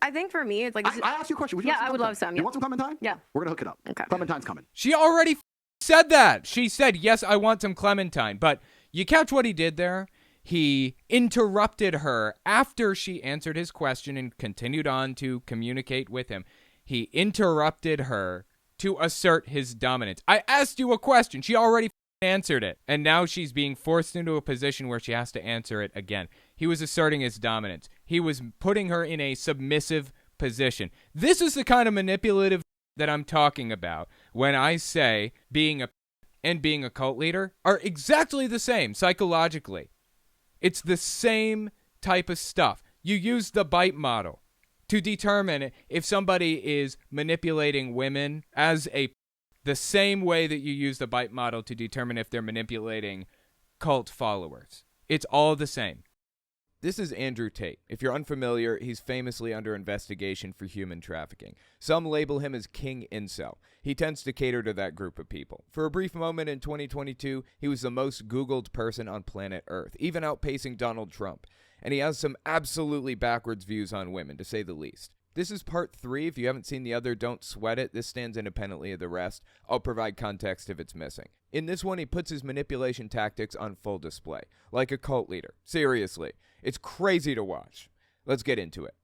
I think for me, it's like... I asked you a question. Would you I would love some. You want some Clementine? Yeah. We're going to hook it up. Okay. Clementine's coming. She already said that. She said, yes, I want some Clementine. But you catch what he did there? He interrupted her after she answered his question and continued on to communicate with him. He interrupted her to assert his dominance. I asked you a question. She already answered it. And now she's being forced into a position where she has to answer it again. He was asserting his dominance. He was putting her in a submissive position. This is the kind of manipulative that I'm talking about when I say being a and being a cult leader are exactly the same psychologically. It's the same type of stuff. You use the bite model to determine if somebody is manipulating women as the same way that you use the bite model to determine if they're manipulating cult followers. It's all the same. This is Andrew Tate. If you're unfamiliar, he's famously under investigation for human trafficking. Some label him as King Incel. He tends to cater to that group of people. For a brief moment in 2022, he was the most Googled person on planet Earth, even outpacing Donald Trump. And he has some absolutely backwards views on women, to say the least. This is part 3. If you haven't seen the other, don't sweat it. This stands independently of the rest. I'll provide context if it's missing. In this one, he puts his manipulation tactics on full display, like a cult leader. Seriously. It's crazy to watch. Let's get into it.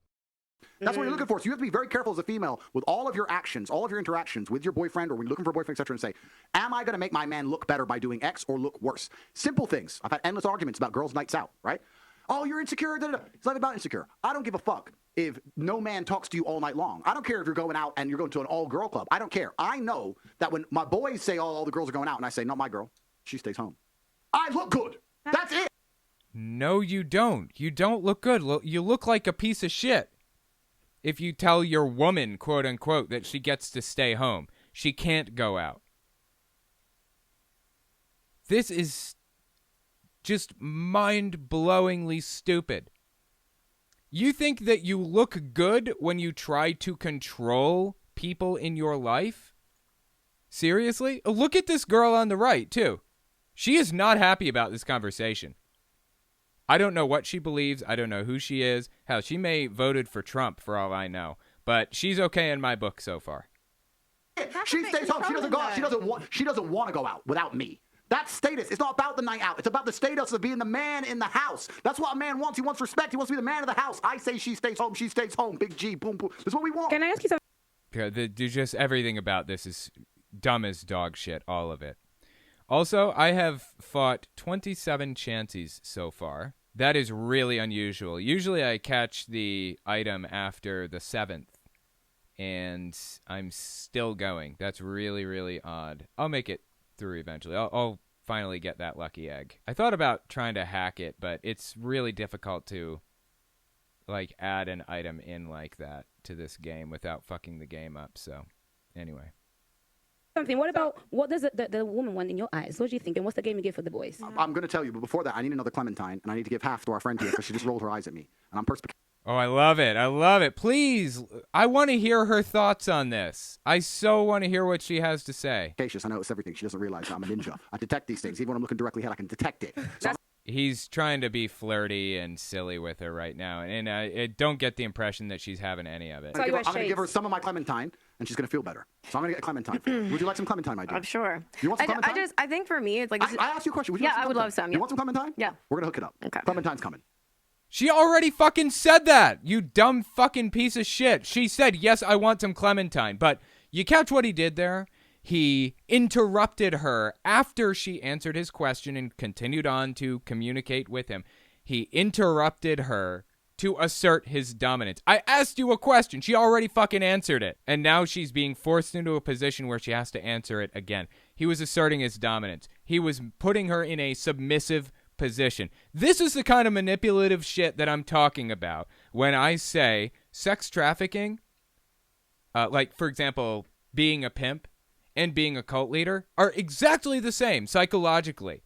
That's what you're looking for. So you have to be very careful as a female with all of your actions, all of your interactions with your boyfriend or when you're looking for a boyfriend, etc., and say, am I going to make my man look better by doing X or look worse? Simple things. I've had endless arguments about girls' nights out, right? Oh, you're insecure. Da, da, da. It's not about insecure. I don't give a fuck if no man talks to you all night long. I don't care if you're going out and you're going to an all-girl club. I don't care. I know that when my boys say, oh, all the girls are going out, and I say, not my girl, she stays home. I look good. That's it. No, you don't. You don't look good. You look like a piece of shit. If you tell your woman, quote unquote, that she gets to stay home, she can't go out. This is just mind-blowingly stupid. You think that you look good when you try to control people in your life? Seriously? Look at this girl on the right, too. She is not happy about this conversation. I don't know what she believes. I don't know who she is. Hell, she may voted for Trump for all I know. But she's okay in my book so far. She stays home. She doesn't go out. She doesn't want to go out without me. That's status. It's not about the night out. It's about the status of being the man in the house. That's what a man wants. He wants respect. He wants to be the man of the house. I say she stays home. She stays home. Big G. Boom, boom. That's what we want. Can I ask you something? Okay, just everything about this is dumb as dog shit. All of it. Also, I have fought 27 chances so far. That is really unusual. Usually I catch the item after the 7th, and I'm still going. That's really, really odd. I'll make it through eventually. I'll finally get that lucky egg. I thought about trying to hack it, but it's really difficult to add an item in like that to this game without fucking the game up. So, anyway. Something. What does the woman want in your eyes? What do you think? And what's the game you give for the boys? I'm going to tell you, but before that, I need another Clementine, and I need to give half to our friend here because she just rolled her eyes at me, and I'm perspicacious. Oh, I love it. I love it. Please, I want to hear her thoughts on this. I so want to hear what she has to say. I know it's everything. She doesn't realize I'm a ninja. I detect these things. Even when I'm looking directly ahead, I can detect it. So He's trying to be flirty and silly with her right now, and I don't get the impression that she's having any of it. I'm going to give her some of my Clementine, and she's going to feel better. So I'm going to get Clementine. Would you like some Clementine, my dear? I'm sure. You want some Clementine? I think for me, it's like... I asked you a question. Would you like some I would love some. You want some Clementine? Yeah. We're going to hook it up. Okay. Clementine's coming. She already fucking said that, you dumb fucking piece of shit. She said, yes, I want some Clementine. But you catch what he did there? He interrupted her after she answered his question and continued on to communicate with him. He interrupted her to assert his dominance. I asked you a question. She already fucking answered it. And now she's being forced into a position where she has to answer it again. He was asserting his dominance. He was putting her in a submissive position. This is the kind of manipulative shit that I'm talking about when I say sex trafficking, for example, being a pimp and being a cult leader are exactly the same psychologically.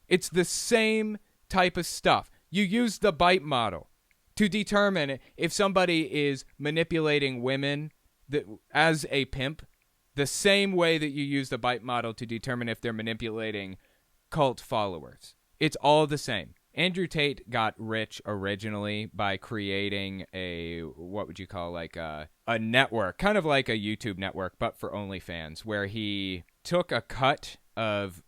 It's the same type of stuff. You use the bite model to determine if somebody is manipulating women as a pimp the same way that you use the bite model to determine if they're manipulating cult followers. It's all the same. Andrew Tate got rich originally by creating what would you call like a network, kind of like a YouTube network, but for OnlyFans, where he took a cut of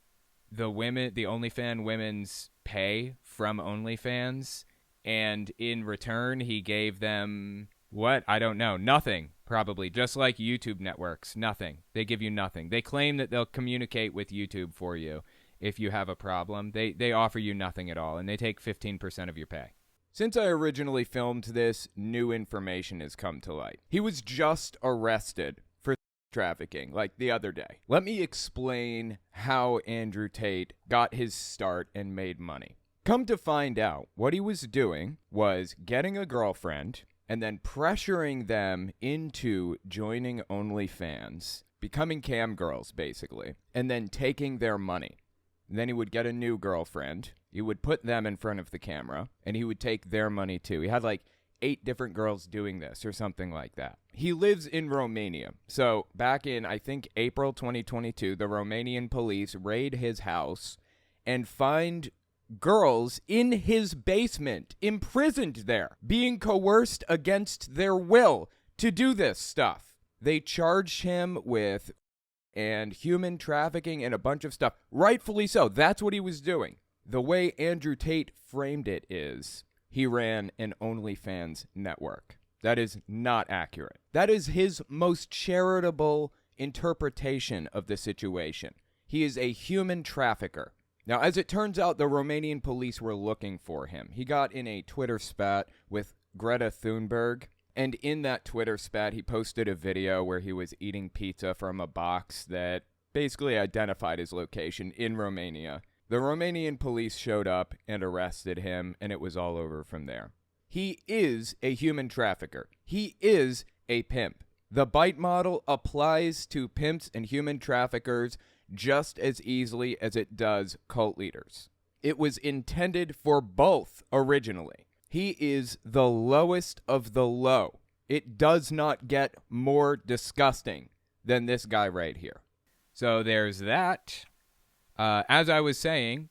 the OnlyFans women's pay from OnlyFans, and in return he gave them what? I don't know. Nothing, probably. Just like YouTube networks. Nothing. They give you nothing. They claim that they'll communicate with YouTube for you if you have a problem. They offer you nothing at all, and they take 15% of your pay. Since I originally filmed this, new information has come to light. He was just arrested for trafficking, like the other day. Let me explain how Andrew Tate got his start and made money. Come to find out, what he was doing was getting a girlfriend and then pressuring them into joining OnlyFans, becoming cam girls, basically, and then taking their money. And then he would get a new girlfriend. He would put them in front of the camera, and he would take their money too. He had like 8 different girls doing this or something like that. He lives in Romania. So back in, I think, April 2022, the Romanian police raid his house and find girls in his basement, imprisoned there, being coerced against their will to do this stuff. They charged him with and human trafficking and a bunch of stuff. Rightfully so. That's what he was doing. The way Andrew Tate framed it is he ran an OnlyFans network. That is not accurate. That is his most charitable interpretation of the situation. He is a human trafficker. Now, as it turns out, the Romanian police were looking for him. He got in a Twitter spat with Greta Thunberg, and in that Twitter spat, he posted a video where he was eating pizza from a box that basically identified his location in Romania. The Romanian police showed up and arrested him, and it was all over from there. He is a human trafficker. He is a pimp. The bite model applies to pimps and human traffickers just as easily as it does cult leaders. It was intended for both originally. He is the lowest of the low. It does not get more disgusting than this guy right here. So there's that. As I was saying,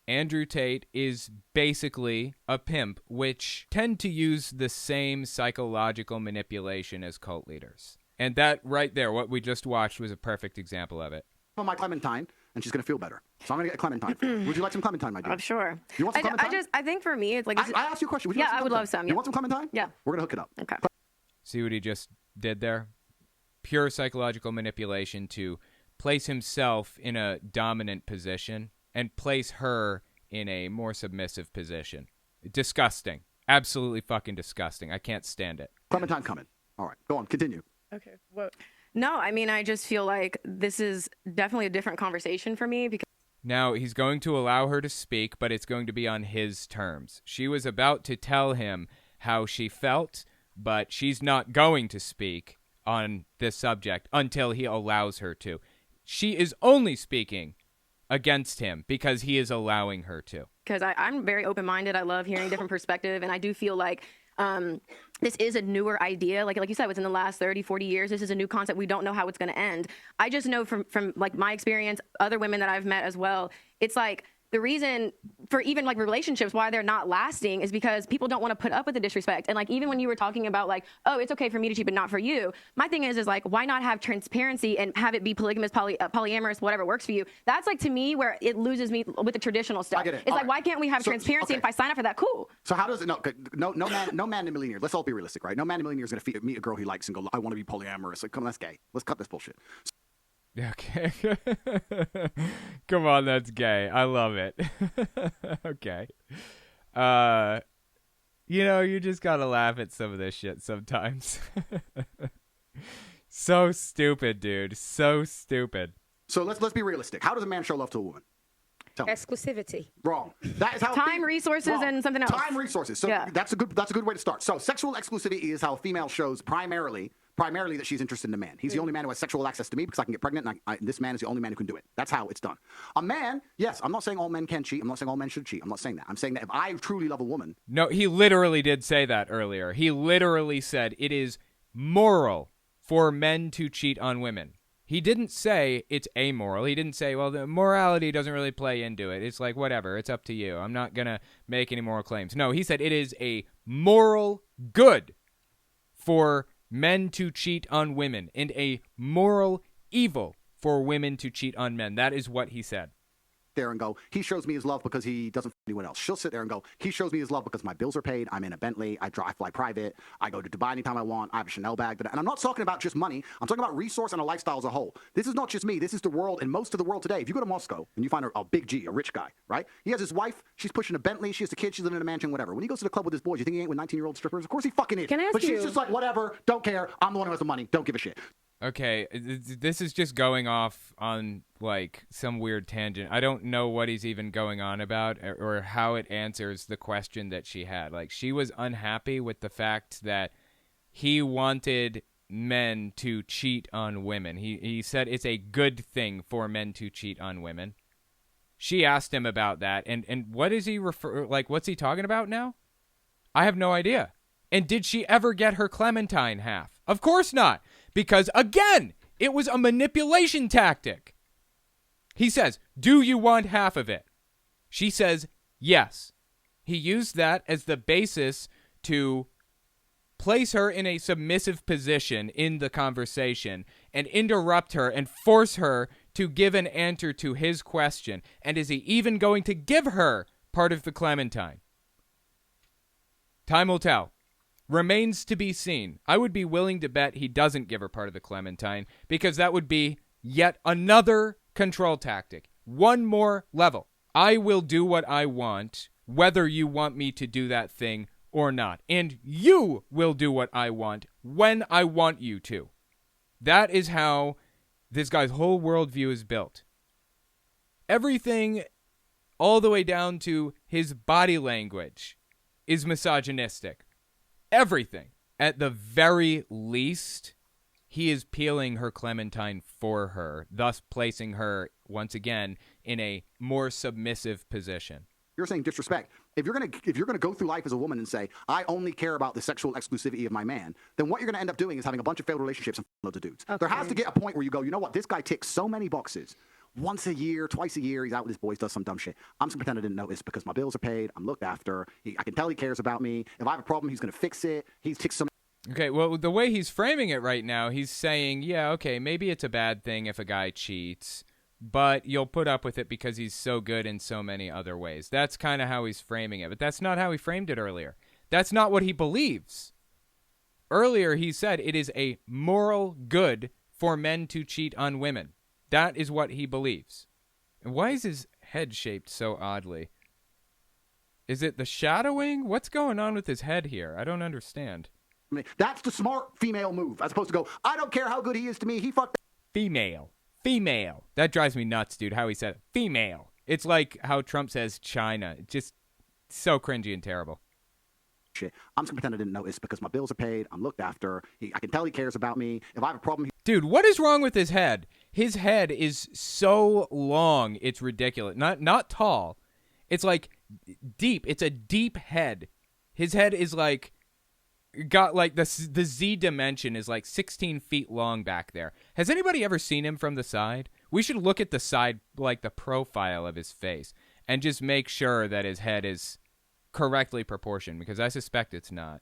Andrew Tate is basically a pimp, which tend to use the same psychological manipulation as cult leaders. And that right there, what we just watched, was a perfect example of it. My Clementine, and she's going to feel better. So I'm going to get Clementine for you. Would you like some Clementine, my dear? I'm sure. You want some Clementine? I think for me, it's like... I asked you a question. Would you like some I would love some. You want some Clementine? Yeah. We're going to hook it up. Okay. See what he just did there? Pure psychological manipulation to place himself in a dominant position and place her in a more submissive position. Disgusting. Absolutely fucking disgusting. I can't stand it. Clementine coming. All right. Go on. Continue. Okay. What? No, I mean, I just feel like this is definitely a different conversation for me because... Now, he's going to allow her to speak, but it's going to be on his terms. She was about to tell him how she felt, but she's not going to speak on this subject until he allows her to. She is only speaking against him because he is allowing her to. Because I'm very open-minded. I love hearing different perspective, and I do feel like this is a newer idea. Like you said, within the last 30, 40 years, this is a new concept. We don't know how it's going to end. I just know from like my experience, other women that I've met as well, it's like the reason for even like relationships, why they're not lasting is because people don't want to put up with the disrespect. And like, even when you were talking about like, oh, it's okay for me to cheat, but not for you. My thing is like, why not have transparency and have it be polygamous, polyamorous, whatever works for you? That's like, to me, where it loses me with the traditional stuff. I get it. It's All like, right. why can't we have transparency? Okay. If I sign up for that, cool. So how does it? No man in a million years. Let's all be realistic, right? No man in a million years is going to meet a girl he likes and go, I want to be polyamorous. Like, come on, that's gay. Let's cut this bullshit. Okay. Come on, that's gay. I love it. Okay. You just gotta laugh at some of this shit sometimes. So stupid, dude. So stupid. So let's be realistic. How does a man show love to a woman? Tell me. Exclusivity. Wrong. That is how Time, resources, wrong. and something else. Time, resources. So Yeah. that's a good way to start. So sexual exclusivity is how a female shows primarily that she's interested in a man. He's the only man who has sexual access to me because I can get pregnant, and this man is the only man who can do it. That's how it's done. A man, yes, I'm not saying all men can cheat. I'm not saying all men should cheat. I'm not saying that. I'm saying that if I truly love a woman... No, he literally did say that earlier. He literally said it is moral for men to cheat on women. He didn't say it's amoral. He didn't say, well, the morality doesn't really play into it. It's like, whatever, it's up to you. I'm not going to make any moral claims. No, he said it is a moral good for men to cheat on women and a moral evil for women to cheat on men. That is what he said. There and go, he shows me his love because he doesn't f anyone else. She'll sit there and go, he shows me his love because my bills are paid, I'm in a Bentley, I fly private, I go to Dubai anytime I want, I have a Chanel bag. And I'm not talking about just money, I'm talking about resource and a lifestyle as a whole. This is not just me, this is the world and most of the world today. If you go to Moscow and you find a big G, a rich guy, right? He has his wife, she's pushing a Bentley, she has a kid, she's living in a mansion, whatever. When he goes to the club with his boys, you think he ain't with 19-year-old strippers? Of course he fucking is. Can I ask but you- she's just like, whatever, don't care, I'm the one who has the money, don't give a shit. Okay, this is just going off on, like, some weird tangent. I don't know what he's even going on about or how it answers the question that she had. Like, she was unhappy with the fact that he wanted men to cheat on women. He said it's a good thing for men to cheat on women. She asked him about that, and what is he what's he talking about now? I have no idea. And did she ever get her Clementine half? Of course not. Because, again, it was a manipulation tactic. He says, do you want half of it? She says, yes. He used that as the basis to place her in a submissive position in the conversation and interrupt her and force her to give an answer to his question. And is he even going to give her part of the Clementine? Time will tell. Remains to be seen. I would be willing to bet he doesn't give her part of the Clementine because that would be yet another control tactic. One more level. I will do what I want, whether you want me to do that thing or not. And you will do what I want when I want you to. That is how this guy's whole worldview is built. Everything, all the way down to his body language, is misogynistic. Everything. At the very least, he is peeling her Clementine for her, thus placing her, once again, in a more submissive position. You're saying disrespect. If you're gonna go through life as a woman and say, I only care about the sexual exclusivity of my man, then what you're gonna end up doing is having a bunch of failed relationships and loads of dudes. Okay. There has to get a point where you go, you know what, this guy ticks so many boxes. Once a year, twice a year, he's out with his boys, does some dumb shit. I'm just gonna pretend I didn't notice because my bills are paid, I'm looked after, I can tell he cares about me. If I have a problem, he's gonna fix it. He ticks so Okay, well, the way he's framing it right now, he's saying, yeah, okay, maybe it's a bad thing if a guy cheats, but you'll put up with it because he's so good in so many other ways. That's kind of how he's framing it, but that's not how he framed it earlier. That's not what he believes. Earlier, he said it is a moral good for men to cheat on women. That is what he believes. And why is his head shaped so oddly? Is it the shadowing? What's going on with his head here? I don't understand. That's the smart female move, as opposed to go, I don't care how good he is to me, he fucked Female. Female. That drives me nuts, dude, how he said it. Female. It's like how Trump says China. It's just so cringy and terrible. shit. I'm just gonna pretend I didn't notice because my bills are paid, I'm looked after, I can tell he cares about me. If I have a problem, Dude, what is wrong with his head? His head is so long, it's ridiculous. Not tall. It's like deep. It's a deep head. His head is like got like the Z dimension is like 16 feet long back there. Has anybody ever seen him from the side? We should look at the side, like the profile of his face, and just make sure that his head is correctly proportioned, because I suspect it's not.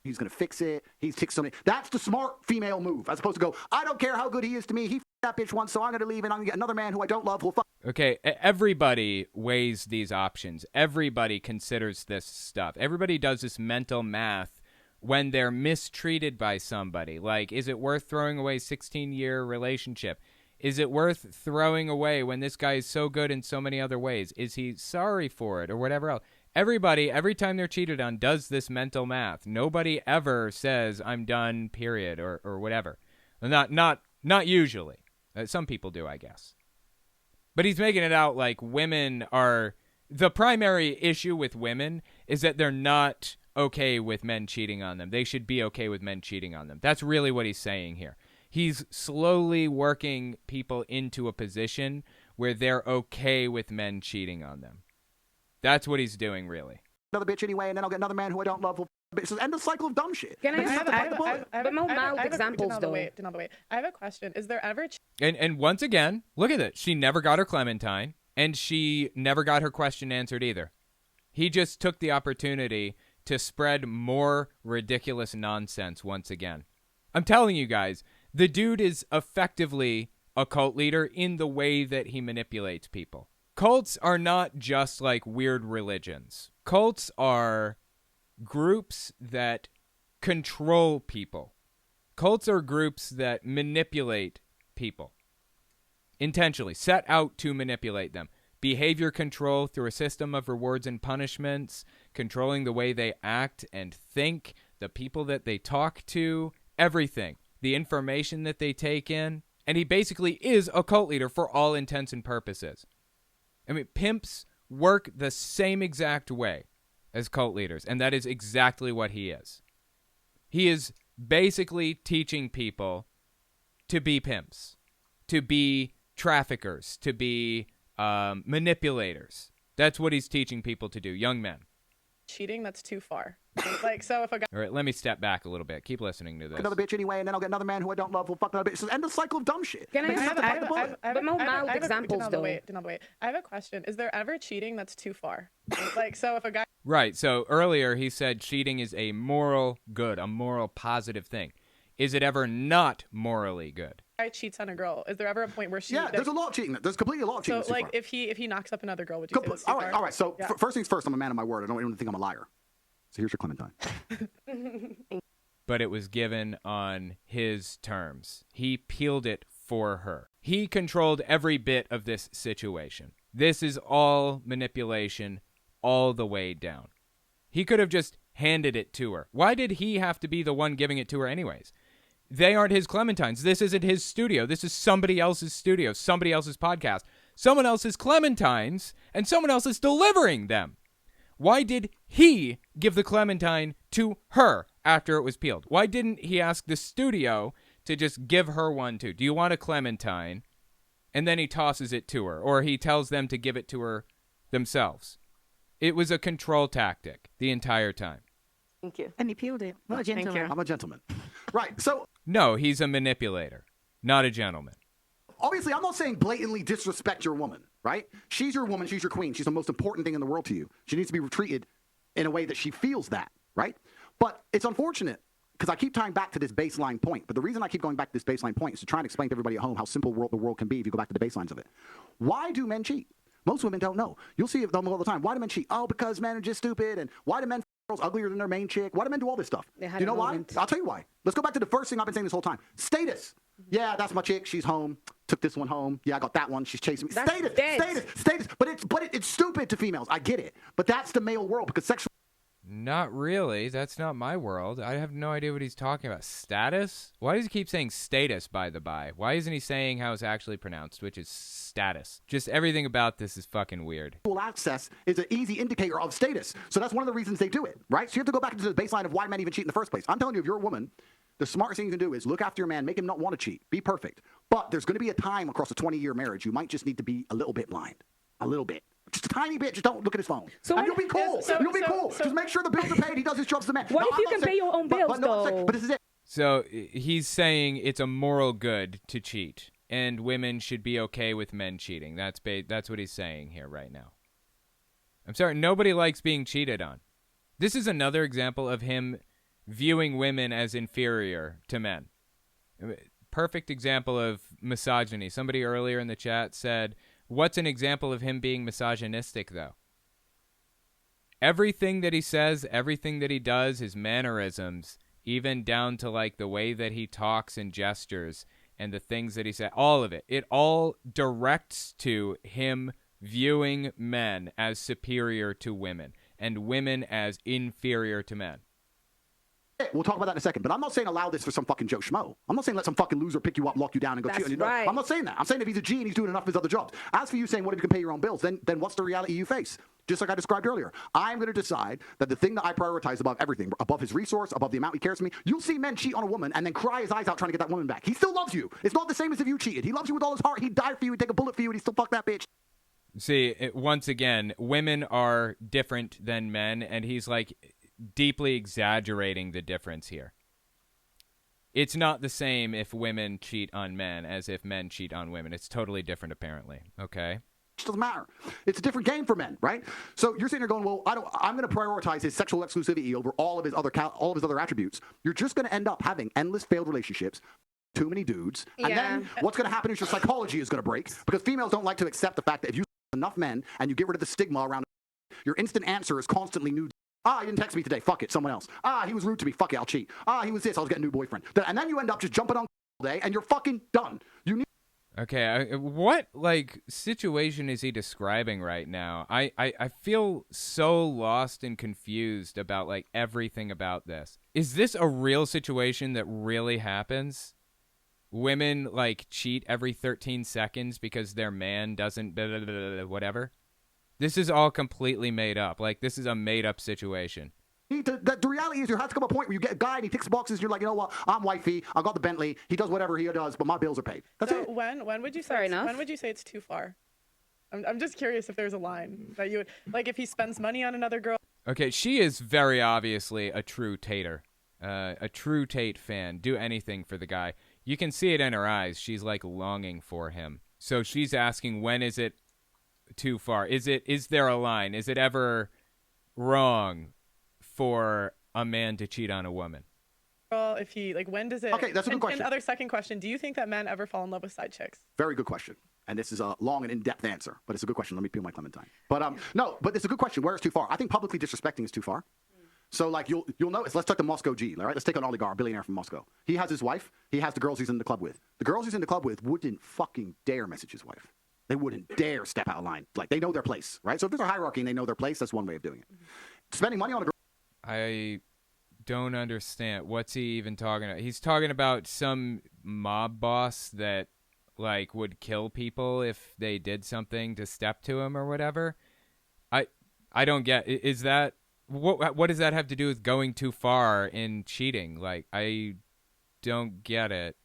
he's gonna fix it. He's ticked something. That's the smart female move, as opposed to go, I don't care how good he is to me. He that bitch once, so I'm gonna leave and I'm gonna get another man who I don't love who'll fuck. Okay, everybody weighs these options. Everybody considers this stuff. Everybody does this mental math when they're mistreated by somebody. Like, is it worth throwing away a 16-year relationship? Is it worth throwing away when this guy is so good in so many other ways? Is he sorry for it or whatever else? Everybody, every time they're cheated on, does this mental math. Nobody ever says, I'm done, period, or whatever. Not usually. Some people do, I guess. But he's making it out like women are... The primary issue with women is that they're not okay with men cheating on them. They should be okay with men cheating on them. That's really what he's saying here. He's slowly working people into a position where they're okay with men cheating on them. That's what he's doing, really. Another bitch anyway, and then I'll get another man who I don't love who'll It's just end the cycle of dumb shit. Can I You just have to bite the bullet. But more mild examples, though. Another way. I have a question. Is there ever And once again, look at it. She never got her Clementine, and she never got her question answered either. He just took the opportunity to spread more ridiculous nonsense once again. I'm telling you guys, the dude is effectively a cult leader in the way that he manipulates people. Cults are not just like weird religions. Cults are groups that control people. Cults are groups that manipulate people intentionally, set out to manipulate them. Behavior control through a system of rewards and punishments, controlling the way they act and think, the people that they talk to, everything, the information that they take in. And he basically is a cult leader for all intents and purposes. I mean, pimps work the same exact way as cult leaders, and that is exactly what he is. He is basically teaching people to be pimps, to be traffickers, to be manipulators. That's what he's teaching people to do, young men. cheating that's too far? Like, so if a guy... All right, let me step back a little bit. Keep listening to this. Another bitch anyway, and then I'll get another man who I don't love will fuck another bitch. It's end the cycle of dumb shit. Can I You just have to bite the bullet. but more mild examples, though. Another way. I have a question. Is there ever cheating that's too far? Like, so if a guy... Right, so earlier he said cheating is a moral good, a moral positive thing. Is it ever not morally good? guy cheats on a girl, is there ever a point where she... Yeah, there's a lot of cheating. There's completely a lot of cheating. So, like, if he knocks up another girl, would you say that's too all far? right. So Yeah. first things first, I'm a man of my word. I don't even think I'm a liar. So here's your Clementine. But it was given on his terms. He peeled it for her. He controlled every bit of this situation. This is all manipulation all the way down. He could have just handed it to her. Why did he have to be the one giving it to her anyways? They aren't his Clementines. This isn't his studio. This is somebody else's studio, somebody else's podcast, someone else's Clementines, and someone else is delivering them. Why did he give the Clementine to her after it was peeled? Why didn't he ask the studio to just give her one too? Do you want a Clementine? And then he tosses it to her, or he tells them to give it to her themselves. It was a control tactic the entire time. Thank you. And he peeled it. What a gentleman. I'm a gentleman. Right. So No, he's a manipulator, not a gentleman. obviously, I'm not saying blatantly disrespect your woman, right? She's your woman. She's your queen. She's the most important thing in the world to you. She needs to be treated in a way that she feels that, right? But it's unfortunate because I keep tying back to this baseline point. But the reason I keep going back to this baseline point is to try and explain to everybody at home how simple the world can be if you go back to the baselines of it. Why do men cheat? Most women don't know. You'll see them all the time. Why do men cheat? Oh, because men are just stupid. And why do men f girls uglier than their main chick? Why do men do all this stuff? They had You know a why? moment. I'll tell you why. Let's go back to the first thing I've been saying this whole time. Status. Yeah, that's my chick. She's home. Took this one home. Yeah, I got that one. She's chasing me. That's Status. dead. Status. But it's stupid to females. I get it. But that's the male world because sexual. Not really. That's not my world. I have no idea what he's talking about. Status? Why does he keep saying status, by the by? Why isn't he saying how it's actually pronounced, which is status? Just everything about this is fucking weird. Access is an easy indicator of status. So that's one of the reasons they do it, right? So you have to go back into the baseline of why men even cheat in the first place. I'm telling you, if you're a woman, the smartest thing you can do is look after your man, make him not want to cheat, be perfect. But there's going to be a time across a 20-year marriage you might just need to be a little bit blind. A little bit. Just a tiny bit. Just don't look at his phone. So and what- you'll be cool. You'll be cool. Just make sure the bills are paid. He does his jobs as a man. What No, if I'm you not can saying- pay your own bills, but, no, I'm saying- though? but this is it. So he's saying it's a moral good to cheat, and women should be okay with men cheating. That's what he's saying here right now. I'm sorry, nobody likes being cheated on. This is another example of him viewing women as inferior to men. Perfect example of misogyny. Somebody earlier in the chat said, what's an example of him being misogynistic, though? Everything that he says, everything that he does, his mannerisms, even down to like the way that he talks and gestures and the things that he said, all of it, it all directs to him viewing men as superior to women and women as inferior to men. We'll talk about that in a second. But I'm not saying allow this for some fucking Joe Schmo. I'm not saying let some fucking loser pick you up, lock you down, and go That's cheat on you. right. I'm not saying that. I'm saying if he's a G and he's doing enough of his other jobs. As for you saying, what if you can pay your own bills? Then what's the reality you face? Just like I described earlier. I'm going to decide that the thing that I prioritize above everything, above his resource, above the amount he cares for me, you'll see men cheat on a woman and then cry his eyes out trying to get that woman back. He still loves you. It's not the same as if you cheated. He loves you with all his heart. He'd die for you. He'd take a bullet for you, and he'd still fuck that bitch. See, once again, women are different than men, and he's like, deeply exaggerating the difference here. It's not the same if women cheat on men as if men cheat on women. It's totally different, apparently. Okay? It doesn't matter. It's a different game for men, right? So you're sitting there going, well, I'm going to prioritize his sexual exclusivity over all of his other attributes. You're just going to end up having endless failed relationships, too many dudes, and then what's going to happen is your psychology is going to break because females don't like to accept the fact that if you enough men and you get rid of the stigma around your instant answer is constantly new. He didn't text me today. Fuck it. Someone else. He was rude to me. Fuck it. I'll cheat. He was this. I'll get a new boyfriend. And then you end up just jumping on all day and you're fucking done. You need. Okay, what, like, situation is he describing right now? I feel so lost and confused about, like, everything about this. Is this a real situation that really happens? Women, like, cheat every 13 seconds because their man doesn't blah, blah, blah, blah, whatever? This is all completely made up. Like, this is a made-up situation. The reality is there has to come a point where you get a guy and he ticks the boxes and you're like, you know what, I'm wifey, I got the Bentley, he does whatever he does, but my bills are paid. That's so it. When would you say when would you say it's too far? I'm just curious if there's a line that you would, like, if he spends money on another girl. Okay, she is very obviously a true Tater. A true Tate fan. Do anything for the guy. You can see it in her eyes. She's like longing for him. So she's asking, when is it too far? Is there a line? Is it ever wrong for a man to cheat on a woman? Well, if he, like, when does it? Okay, that's a good question. And other second question, do you think that men ever fall in love with side chicks? Very good question. And this is a long and in-depth answer, but it's a good question. Let me peel my clementine. But no, but it's a good question. Where is too far? I think publicly disrespecting is too far. So, like, you'll notice, let's take the Moscow G, all right? Let's take an oligarch, billionaire from Moscow. He has his wife. He has the girls he's in the club with. The girls he's in the club with wouldn't fucking dare message his wife. They wouldn't dare step out of line. Like, they know their place, right? So if there's a hierarchy and they know their place, that's one way of doing it. Spending money on a girl. I don't understand. What's he even talking about? He's talking about some mob boss that, like, would kill people if they did something to step to him or whatever. I don't get. Is that what does that have to do with going too far in cheating? Like, I don't get it.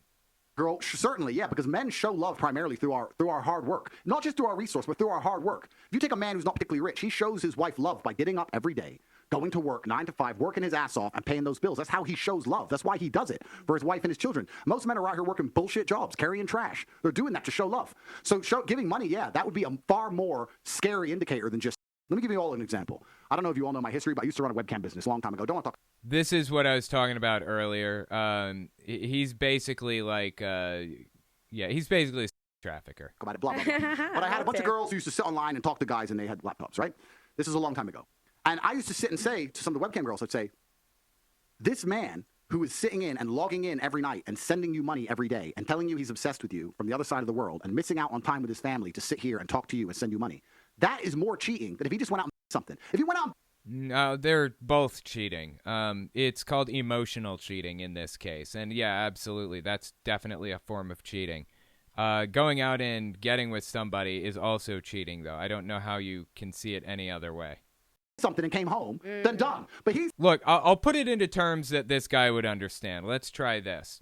Girl, certainly, yeah, because men show love primarily through our hard work. Not just through our resource, but through our hard work. If you take a man who's not particularly rich, he shows his wife love by getting up every day, going to work 9 to 5, working his ass off, and paying those bills. That's how he shows love. That's why he does it, for his wife and his children. Most men are out here working bullshit jobs, carrying trash. They're doing that to show love. So giving money, yeah, that would be a far more scary indicator than just... Let me give you all an example. I don't know if you all know my history, but I used to run a webcam business a long time ago. Don't want to talk... This is what I was talking about earlier. He's basically like... he's basically a trafficker. About it, blah, blah, blah. But I had a bunch of girls who used to sit online and talk to guys, and they had laptops, right? This is a long time ago. And I used to sit and say to some of the webcam girls, I'd say, this man who is sitting in and logging in every night and sending you money every day and telling you he's obsessed with you from the other side of the world and missing out on time with his family to sit here and talk to you and send you money, that is more cheating than if he just went out and did something. If he went out and... No, they're both cheating. It's called emotional cheating in this case. And yeah, absolutely. That's definitely a form of cheating. Going out and getting with somebody is also cheating, though. I don't know how you can see it any other way. Something and came home, then done. But he's... Look, I'll put it into terms that this guy would understand. Let's try this.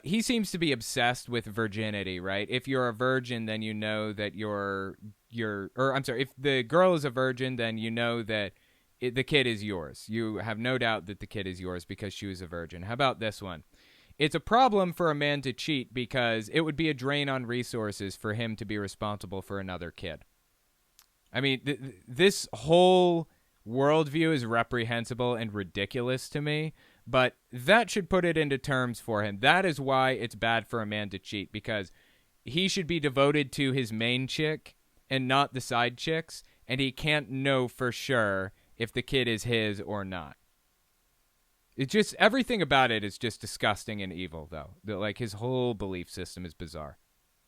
He seems to be obsessed with virginity, right? If you're a virgin, then you know that if the girl is a virgin, then you know that the kid is yours. You have no doubt that the kid is yours because she was a virgin. How about this one? It's a problem for a man to cheat because it would be a drain on resources for him to be responsible for another kid. I mean, this whole worldview is reprehensible and ridiculous to me, but that should put it into terms for him. That is why it's bad for a man to cheat, because he should be devoted to his main chick and not the side chicks, and he can't know for sure if the kid is his or not. It's just, everything about it is just disgusting and evil, though. Like, his whole belief system is bizarre.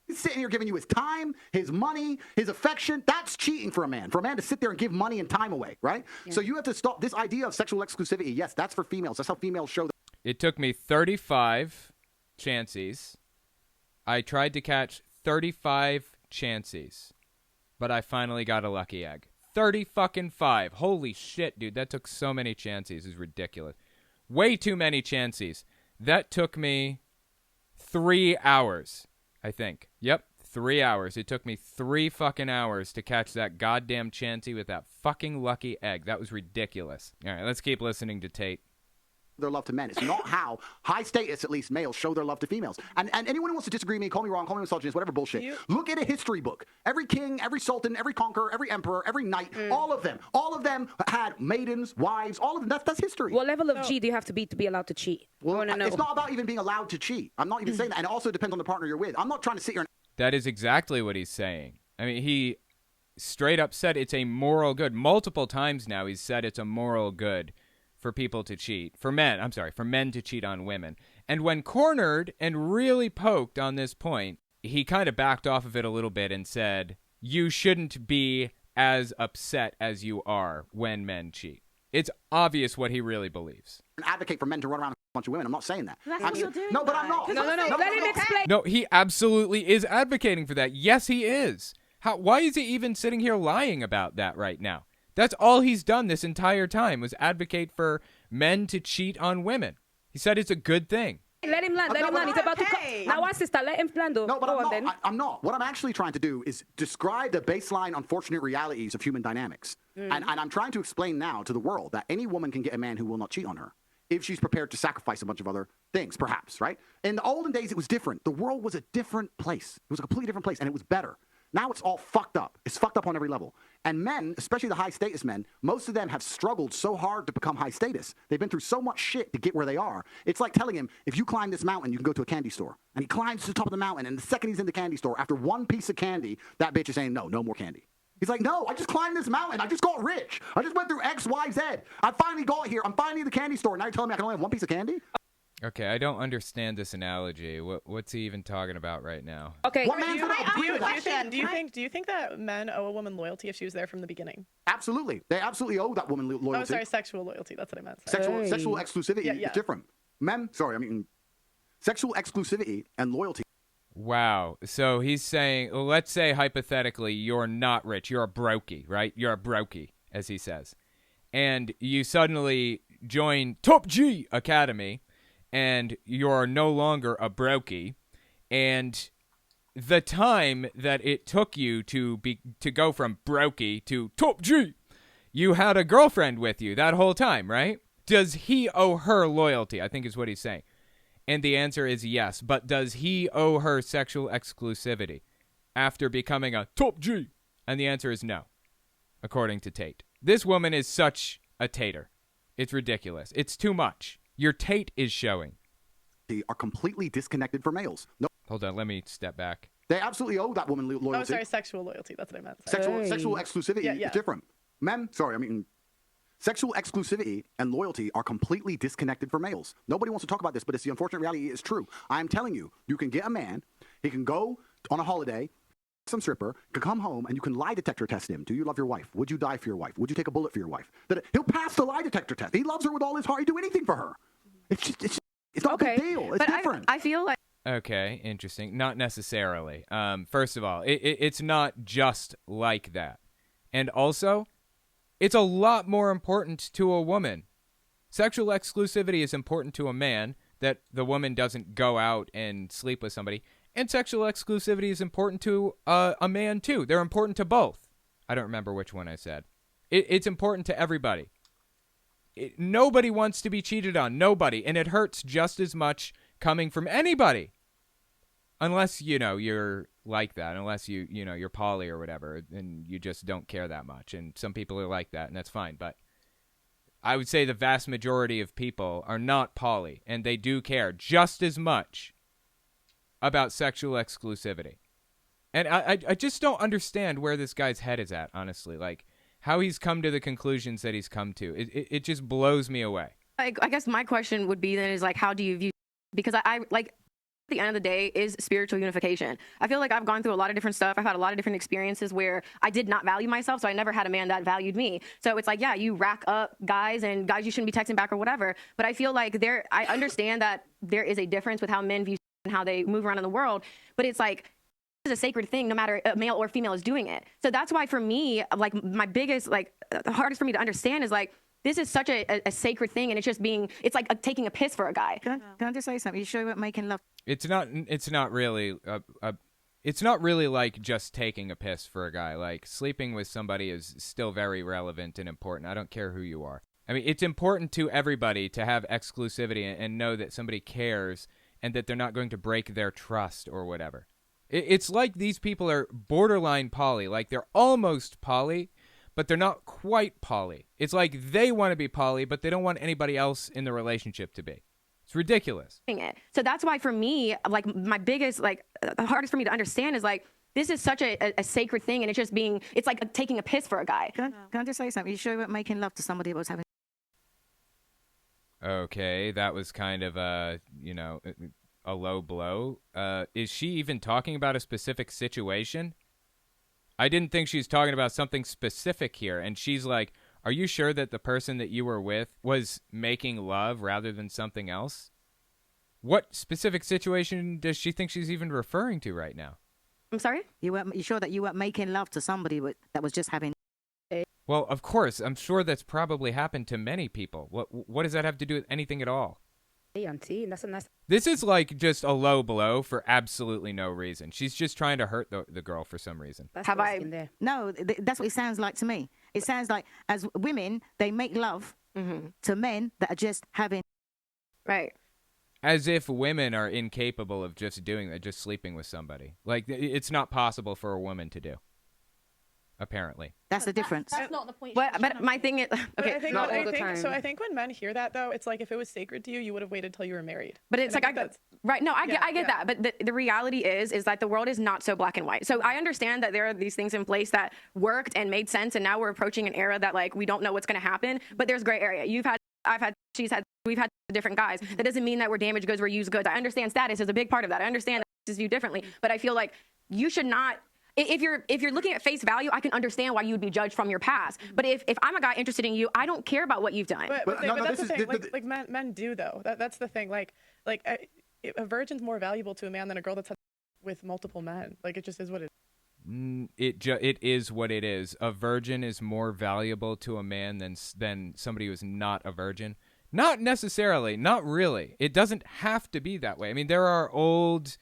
He's sitting here giving you his time, his money, his affection. That's cheating for a man. For a man to sit there and give money and time away, right? Yeah. So you have to stop this idea of sexual exclusivity. Yes, that's for females. That's how females show. It took me 35 chances. I tried to catch 35 chances, but I finally got a lucky egg. 30-5. Holy shit, dude. That took so many chances. It's ridiculous. Way too many chances. That took me 3 hours. I think. Yep. 3 hours. It took me 3 fucking hours to catch that goddamn Chanty with that fucking lucky egg. That was ridiculous. All right, let's keep listening to Tate. Their love to men. It's not how high status, at least males, show their love to females. And anyone who wants to disagree with me, call me wrong, call me misogynist, whatever bullshit. Look at a history book. Every king, every sultan, every conqueror, every emperor, every knight, all of them had maidens, wives, all of them. That's history. What level of G do you have to be allowed to cheat? Well, it's not about even being allowed to cheat. I'm not even saying that. And it also depends on the partner you're with. I'm not trying to sit here and... That is exactly what he's saying. I mean, he straight up said it's a moral good. Multiple times now he's said it's a moral good for people to cheat. For men to cheat on women. And when cornered and really poked on this point, he kind of backed off of it a little bit and said, you shouldn't be as upset as you are when men cheat. It's obvious what he really believes. Advocate for men to run around with a bunch of women. I'm not saying that. That's what you're doing. No, but I'm not. No. Let him explain. No, he absolutely is advocating for that. Yes, he is. Why is he even sitting here lying about that right now? That's all he's done this entire time was advocate for men to cheat on women. He said it's a good thing. Let him land. He's about to come. Now, our sister, let him land. No, but I'm not. What I'm actually trying to do is describe the baseline unfortunate realities of human dynamics. And I'm trying to explain now to the world that any woman can get a man who will not cheat on her if she's prepared to sacrifice a bunch of other things, perhaps, right? In the olden days, it was different. The world was a different place. It was a completely different place, and it was better. Now it's all fucked up. It's fucked up on every level. And men, especially the high status men, most of them have struggled so hard to become high status. They've been through so much shit to get where they are. It's like telling him, if you climb this mountain, you can go to a candy store. And he climbs to the top of the mountain, and the second he's in the candy store, after one piece of candy, that bitch is saying, no more candy. He's like, no, I just climbed this mountain. I just got rich. I just went through X, Y, Z. I finally got here. I'm finally in the candy store. Now you're telling me I can only have one piece of candy? Okay, I don't understand this analogy. What's he even talking about right now? Okay. What man's gonna agree with that? Do you think that men owe a woman loyalty if she was there from the beginning? Absolutely. They absolutely owe that woman loyalty. Oh, sorry, sexual loyalty. That's what I meant. Sorry. Sexual exclusivity is different. Sexual exclusivity and loyalty. Wow. So he's saying, let's say hypothetically, you're not rich. You're a brokey, right? You're a brokey, as he says. And you suddenly join Top G Academy, and you're no longer a brokey. And the time that it took you to go from brokey to Top G, you had a girlfriend with you that whole time, right? Does he owe her loyalty? I think is what he's saying. And the answer is yes. But does he owe her sexual exclusivity after becoming a top G? And the answer is no, according to Tate. This woman is such a tater. It's ridiculous. It's too much. Your Tate is showing. They are completely disconnected from males. No. Hold on. Let me step back. They absolutely owe that woman loyalty. Oh, sorry, sexual loyalty. That's what I meant. Sexual exclusivity is different. Sexual exclusivity and loyalty are completely disconnected from males. Nobody wants to talk about this, but it's the unfortunate reality. It's true. I'm telling you, you can get a man, he can go on a holiday, some stripper, can come home, and you can lie detector test him. Do you love your wife? Would you die for your wife? Would you take a bullet for your wife? He'll pass the lie detector test. He loves her with all his heart. He'd do anything for her. It's not a big deal. It's different. I feel like... Okay, interesting. Not necessarily. First of all, it's not just like that. And also, it's a lot more important to a woman. Sexual exclusivity is important to a man, that the woman doesn't go out and sleep with somebody. And sexual exclusivity is important to a man, too. They're important to both. I don't remember which one I said. It's important to everybody. Nobody wants to be cheated on. Nobody. And it hurts just as much coming from anybody. Unless, you're like that. Unless you're poly or whatever, and you just don't care that much. And some people are like that, and that's fine. But I would say the vast majority of people are not poly, and they do care just as much about sexual exclusivity. And I just don't understand where this guy's head is at, honestly. Like, how he's come to the conclusions that he's come to. It just blows me away. I guess my question would be then is like, how do you view... Because I like... At the end of the day is spiritual unification. I feel like I've gone through a lot of different stuff. I've had a lot of different experiences where I did not value myself, so I never had a man that valued me. So it's like, yeah, you rack up guys, and guys you shouldn't be texting back or whatever. But I feel like I understand that there is a difference with how men view and how they move around in the world. But it's like, it's a sacred thing, no matter a male or female is doing it. So that's why for me, like my biggest, like the hardest for me to understand is like, this is such a sacred thing, and it's like taking a piss for a guy. Can I just say something? You sure about making love? It's not really It's not really like just taking a piss for a guy. Like, sleeping with somebody is still very relevant and important. I don't care who you are. I mean, it's important to everybody to have exclusivity and know that somebody cares and that they're not going to break their trust or whatever. It's like these people are borderline poly. Like, they're almost poly, but they're not quite poly. It's like they want to be poly, but they don't want anybody else in the relationship to be. It's ridiculous. So that's why for me, like my biggest, like the hardest for me to understand is like, this is such a sacred thing. And it's like taking a piss for a guy. Can I just say something? You sure you weren't making love to somebody that was having... Okay, that was kind of a low blow. Is she even talking about a specific situation? I didn't think she's talking about something specific here. And she's like, are you sure that the person that you were with was making love rather than something else? What specific situation does she think she's even referring to right now? I'm sorry? You sure that you weren't making love to somebody that was just having... Well, of course. I'm sure that's probably happened to many people. What does that have to do with anything at all? Hey, auntie, that's a nice... This is like just a low blow for absolutely no reason. She's just trying to hurt the girl for some reason. Have I... No, that's what it sounds like to me. It sounds like as women, they make love to men that are just having... Right. As if women are incapable of just doing that, just sleeping with somebody. Like, it's not possible for a woman to do. Apparently. That's the difference. That's not the point. But my thing is... Okay. I think when men hear that, though, it's like if it was sacred to you, you would have waited till you were married. But it's like, right. No, I get that. But the reality is that the world is not so black and white. So I understand that there are these things in place that worked and made sense. And now we're approaching an era that like, we don't know what's going to happen, but there's gray area. I've had, she's had, we've had different guys. That doesn't mean that we're damaged goods, we're used goods. I understand status is a big part of that. I understand that this is viewed differently, but I feel like you should not, if you're looking at face value, I can understand why you would be judged from your past. But if I'm a guy interested in you, I don't care about what you've done. But that's the thing. Like men do though. That's the thing. Like a virgin's more valuable to a man than a girl that's had with multiple men. Like it just is what it is. It is what it is. A virgin is more valuable to a man than somebody who's not a virgin. Not necessarily. Not really. It doesn't have to be that way. I mean, there are old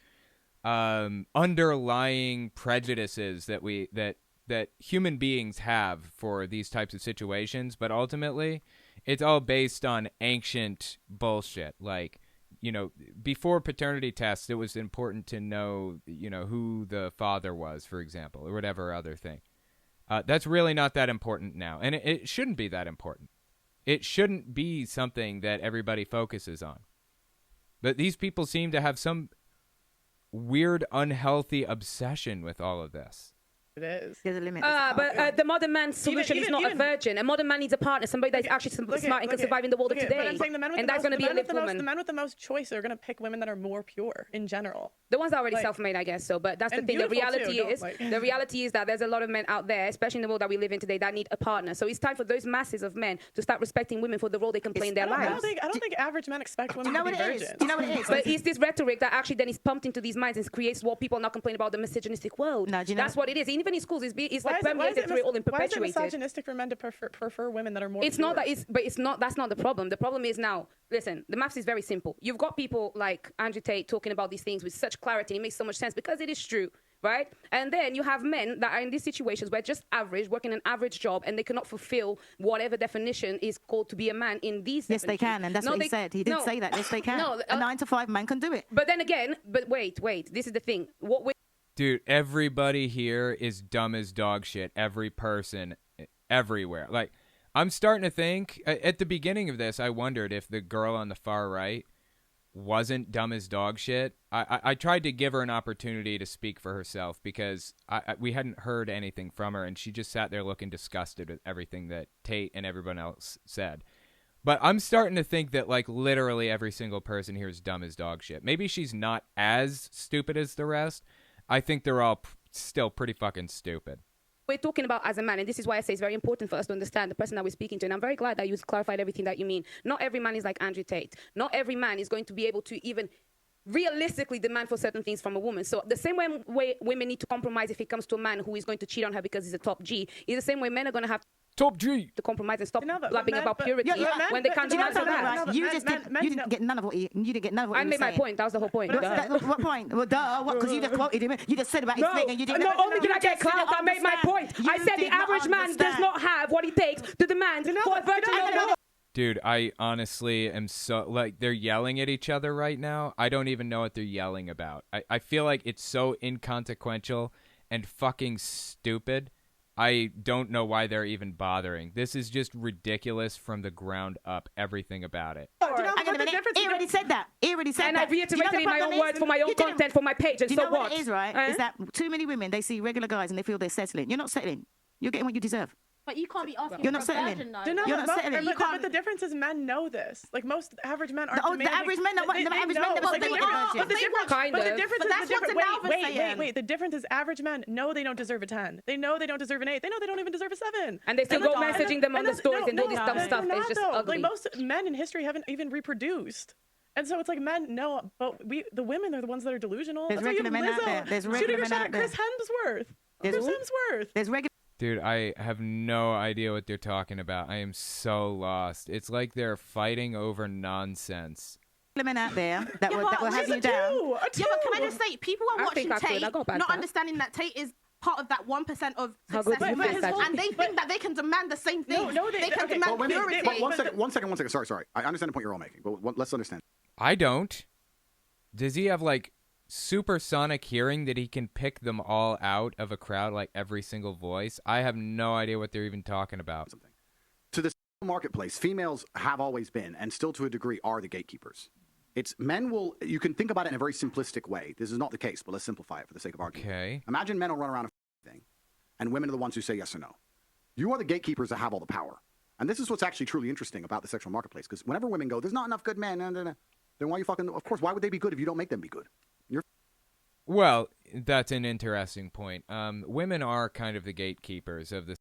underlying prejudices that human beings have for these types of situations, but ultimately it's all based on ancient bullshit. Like, before paternity tests, it was important to know, who the father was, for example, or whatever other thing. That's really not that important now, and it shouldn't be that important. It shouldn't be something that everybody focuses on. But these people seem to have some weird, unhealthy obsession with all of this. It is. There's a limit. But the modern man's solution is not a virgin. A modern man needs a partner, somebody that's actually smart and can survive in the world of today. But I'm saying the men with and that's going to be a lived woman. The men with the most choice are going to pick women that are more pure in general. The ones that are already self-made, I guess so. But that's the thing. The reality is that there's a lot of men out there, especially in the world that we live in today, that need a partner. So it's time for those masses of men to start respecting women for the role they can play in their lives. I don't think average men expect women to be virgins. Do you know what it is? But it's this rhetoric that actually then is pumped into these minds and creates what people are now complaining about, the misogynistic world. No, that's what it is. Even in schools, it's like why permeated through it all and perpetuated. Why is it misogynistic for men to prefer women that are more It's pure? not that but it's not, that's not the problem. The problem is now, listen, the maths is very simple. You've got people like Andrew Tate talking about these things with such clarity, and it makes so much sense because it is true, right? And then you have men that are in these situations where just average, working an average job, and they cannot fulfill whatever definition is called to be a man in these Yes, they can, and that's what he said. He did say that. Yes, they can. A 9 to 5 man can do it. But then again, wait, this is the thing. Dude, everybody here is dumb as dog shit. Every person, everywhere. Like, I'm starting to think, at the beginning of this, I wondered if the girl on the far right wasn't dumb as dog shit. I tried to give her an opportunity to speak for herself because we hadn't heard anything from her, and she just sat there looking disgusted with everything that Tate and everyone else said. But I'm starting to think that, like, literally every single person here is dumb as dog shit. Maybe she's not as stupid as the rest. I think they're all still pretty fucking stupid. We're talking about as a man, and this is why I say it's very important for us to understand the person that we're speaking to. And I'm very glad that you clarified everything that you mean. Not every man is like Andrew Tate. Not every man is going to be able to even realistically demand for certain things from a woman. So the same way women need to compromise if it comes to a man who is going to cheat on her because he's a top G, is the same way men are going to have Top G. to compromise and stop No, but blabbing men- about but- purity yeah, when they can't Do you know answer something, that. right? You didn't get none of what you didn't get none of what I he made was my saying. point. That was the whole point. What point? Well, duh. What? Because you just quoted him. You just said about his thing, and you didn't. Not only did I get clout, I made my point. I said the average man does not have what it takes to demand for a virgin woman. Dude, I honestly am so, like, they're yelling at each other right now. I don't even know what they're yelling about. I feel like it's so inconsequential and fucking stupid. I don't know why they're even bothering. This is just ridiculous from the ground up, everything about it. Do you know Hang on a what the minute. difference He already said that. He already said And that. I reiterated in my own words for my own content for my page. And Do you so know what what? it is, right? Is that too many women, they see regular guys and they feel they're settling. You're not settling. You're getting what you deserve. But you can't be asking You're not for a settling. virgin, though. Do you know You're what- not settling. but the difference is men know this. Like most average men aren't The demanding. average men know what- the average men know But what the they difference- want. but the difference- Kind but the of. difference But is that's the what difference. Denalvin's saying. Wait. The difference is average men know they don't deserve a 10. They know they don't deserve an 8. They know they don't even deserve a 7. And they still go messaging them on the stories and all this dumb stuff. They're It's just not, though. ugly. Like most men in history haven't even reproduced. And so it's like men know, but the women are the ones that are delusional. There's That's why you regular have men out Lizzo there. There's shooting regular her men shot out at there. Chris Hemsworth. There's Chris who? Hemsworth. There's regular. Dude, I have no idea what they're talking about. I am so lost. It's like they're fighting over nonsense. Men out there that will have you A down. two. Yeah, but can I just say, people are I watching think I could. Tate, I got bad not fat. understanding that Tate is part of that 1% of How good successful is men, his whole- and they think that they can demand the same thing. No, they can okay. demand Well, purity. one second. Sorry. I understand the point you're all making, but let's understand. I don't. Does he have, like, supersonic hearing that he can pick them all out of a crowd, like every single voice? I have no idea what they're even talking about. Something. To the marketplace, females have always been, and still to a degree are, the gatekeepers. It's men will, you can think about it in a very simplistic way. This is not the case, but let's simplify it for the sake of argument. Okay. Imagine men will run around a thing, and women are the ones who say yes or no. You are the gatekeepers that have all the power. And this is what's actually truly interesting about the sexual marketplace, because whenever women go, there's not enough good men, then why you fucking, of course, why would they be good if you don't make them be good? Well, that's an interesting point. Women are kind of the gatekeepers of the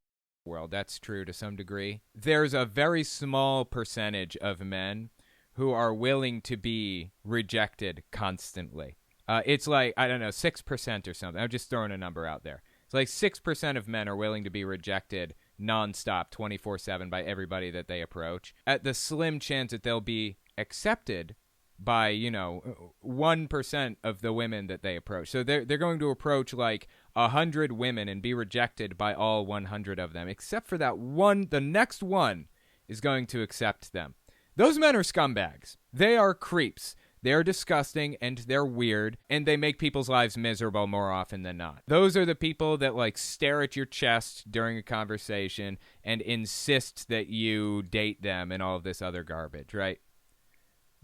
world. That's true to some degree. There's a very small percentage of men who are willing to be rejected constantly. It's like, I don't know, 6% or something. I'm just throwing a number out there. It's like 6% of men are willing to be rejected nonstop, 24/7 by everybody that they approach. At the slim chance that they'll be accepted by, 1% of the women that they approach. So they're going to approach like 100 women and be rejected by all 100 of them, except for that one. The next one is going to accept them. Those men are scumbags. They are creeps. They're disgusting and they're weird, and they make people's lives miserable more often than not. Those are the people that like stare at your chest during a conversation and insist that you date them and all of this other garbage, right?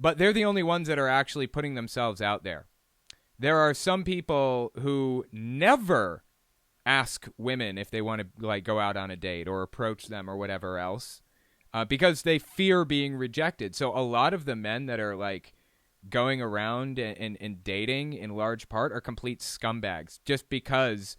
But they're the only ones that are actually putting themselves out there. There are some people who never ask women if they want to like go out on a date or approach them or whatever else, because they fear being rejected. So a lot of the men that are like going around and dating in large part are complete scumbags, just because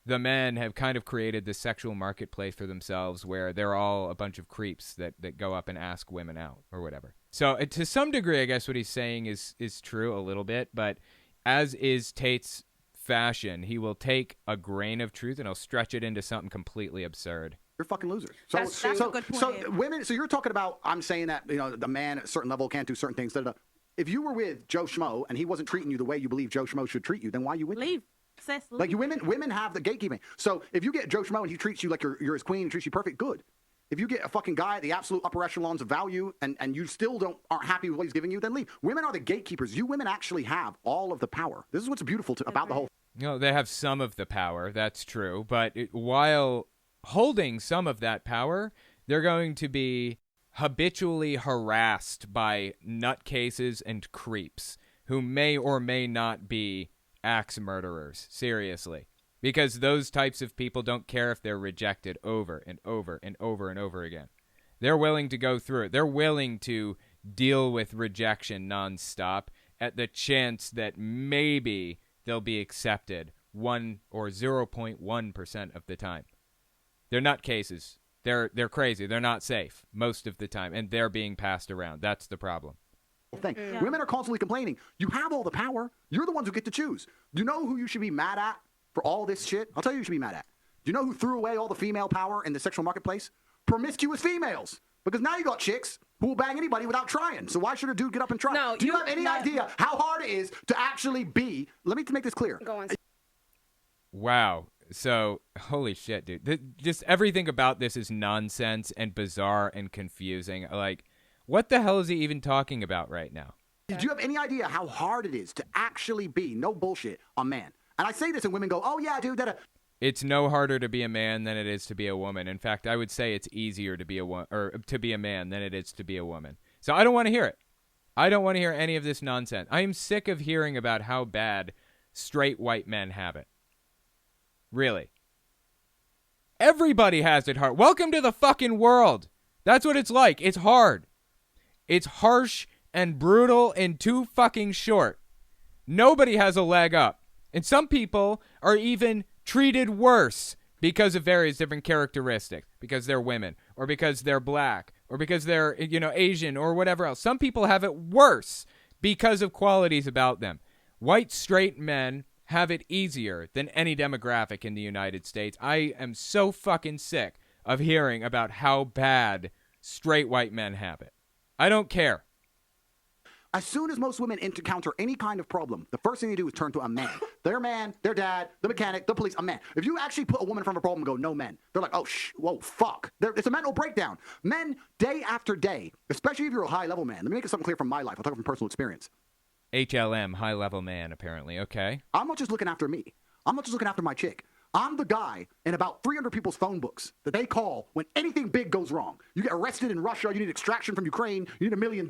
the men have kind of created this sexual marketplace for themselves where they're all a bunch of creeps that go up and ask women out or whatever. So to some degree, I guess what he's saying is true a little bit, but as is Tate's fashion, he will take a grain of truth and he'll stretch it into something completely absurd. You're fucking losers. So, That's a good point. So women, so you're talking about, I'm saying that, the man at a certain level can't do certain things. If you were with Joe Schmo and he wasn't treating you the way you believe Joe Schmo should treat you, then why are you with him? Leave. Sis, leave. Like women have the gatekeeping. So if you get Joe Schmo and he treats you like you're his queen and treats you perfect, good. If you get a fucking guy at the absolute upper echelons of value and you still aren't happy with what he's giving you, then leave. Women are the gatekeepers. You women actually have all of the power. This is what's beautiful about the whole. They have some of the power, that's true, but while holding some of that power, they're going to be habitually harassed by nutcases and creeps who may or may not be axe murderers, seriously. Because those types of people don't care if they're rejected over and over and over and over again. They're willing to go through it. They're willing to deal with rejection nonstop at the chance that maybe they'll be accepted 1 or 0.1% of the time. They're nutcases. They're crazy. They're not safe most of the time, and they're being passed around. That's the problem. Thing. Yeah. Women are constantly complaining. You have all the power. You're the ones who get to choose. Do you know who you should be mad at for all this shit? I'll tell you who you should be mad at. Do you know who threw away all the female power in the sexual marketplace? promiscuous females. Because now you got chicks who will bang anybody without trying. So why should a dude get up and try? No, Do you have any idea how hard it is to actually be? Let me make this clear. Go on. Wow. So, holy shit, dude. Just everything about this is nonsense and bizarre and confusing. Like, what the hell is he even talking about right now? Do you have any idea how hard it is to actually be, no bullshit, a man? And I say this and women go, oh yeah, dude, It's no harder to be a man than it is to be a woman. In fact, I would say it's easier to be to be a man than it is to be a woman. So I don't want to hear it. I don't want to hear any of this nonsense. I am sick of hearing about how bad straight white men have it. Really. Everybody has it hard. Welcome to the fucking world. That's what it's like. It's hard. It's harsh and brutal and too fucking short. Nobody has a leg up. And some people are even treated worse because of various different characteristics, because they're women, or because they're black, or because they're, Asian, or whatever else. Some people have it worse because of qualities about them. White straight men have it easier than any demographic in the United States. I am so fucking sick of hearing about how bad straight white men have it. I don't care. As soon as most women encounter any kind of problem, the first thing they do is turn to a man. Their man, their dad, the mechanic, the police, a man. If you actually put a woman in front of a problem and go, no men, they're like, oh, whoa, fuck. It's a mental breakdown. Men, day after day, especially if you're a high-level man. Let me make it something clear from my life. I'll talk from personal experience. HLM, high-level man, apparently. Okay. I'm not just looking after me. I'm not just looking after my chick. I'm the guy in about 300 people's phone books that they call when anything big goes wrong. You get arrested in Russia, you need extraction from Ukraine, you need $1 million,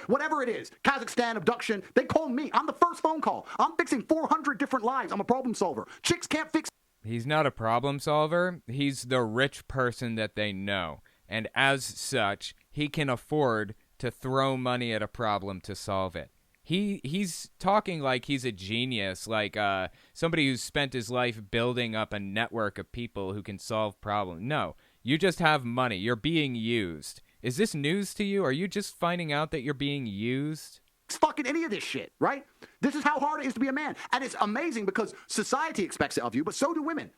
whatever it is, Kazakhstan, abduction, they call me. I'm the first phone call. I'm fixing 400 different lives. I'm a problem solver. Chicks can't fix. He's not a problem solver. He's the rich person that they know. And as such, he can afford to throw money at a problem to solve it. He's talking like he's a genius, like somebody who's spent his life building up a network of people who can solve problems. No, you just have money. You're being used. Is this news to you? Are you just finding out that you're being used? Fucking any of this shit, right? This is how hard it is to be a man. And it's amazing because society expects it of you, but so do women.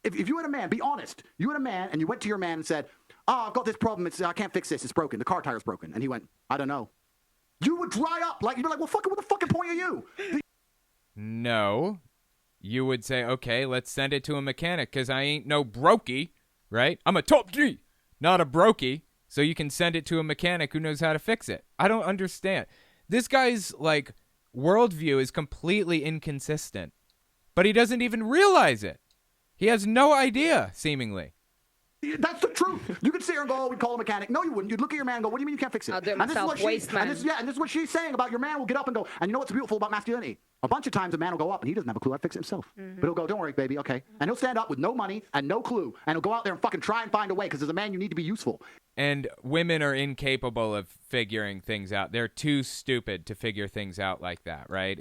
If you had a man, be honest. You had a man and you went to your man and said, oh, I've got this problem. I can't fix this. It's broken. The car tire's broken. And he went, I don't know. You would dry up. You'd be like, well, fucking, what the fucking point are you? No. You would say, okay, let's send it to a mechanic because I ain't no brokey, right? I'm a top G, not a brokey. So you can send it to a mechanic who knows how to fix it. I don't understand. This guy's, worldview is completely inconsistent. But he doesn't even realize it. He has no idea, seemingly. That's the truth. You could sit here and go, oh, we'd call a mechanic. No, you wouldn't. You'd look at your man and go, what do you mean you can't fix it? I'll do it myself, waste man. And this is what she's saying about your man will get up and go, and you know what's beautiful about masculinity? A bunch of times a man will go up and he doesn't have a clue how to fix it himself. But he'll go, don't worry, baby, okay. And he'll stand up with no money and no clue, and he'll go out there and fucking try and find a way, because as a man, you need to be useful. And women are incapable of figuring things out. They're too stupid to figure things out like that, right?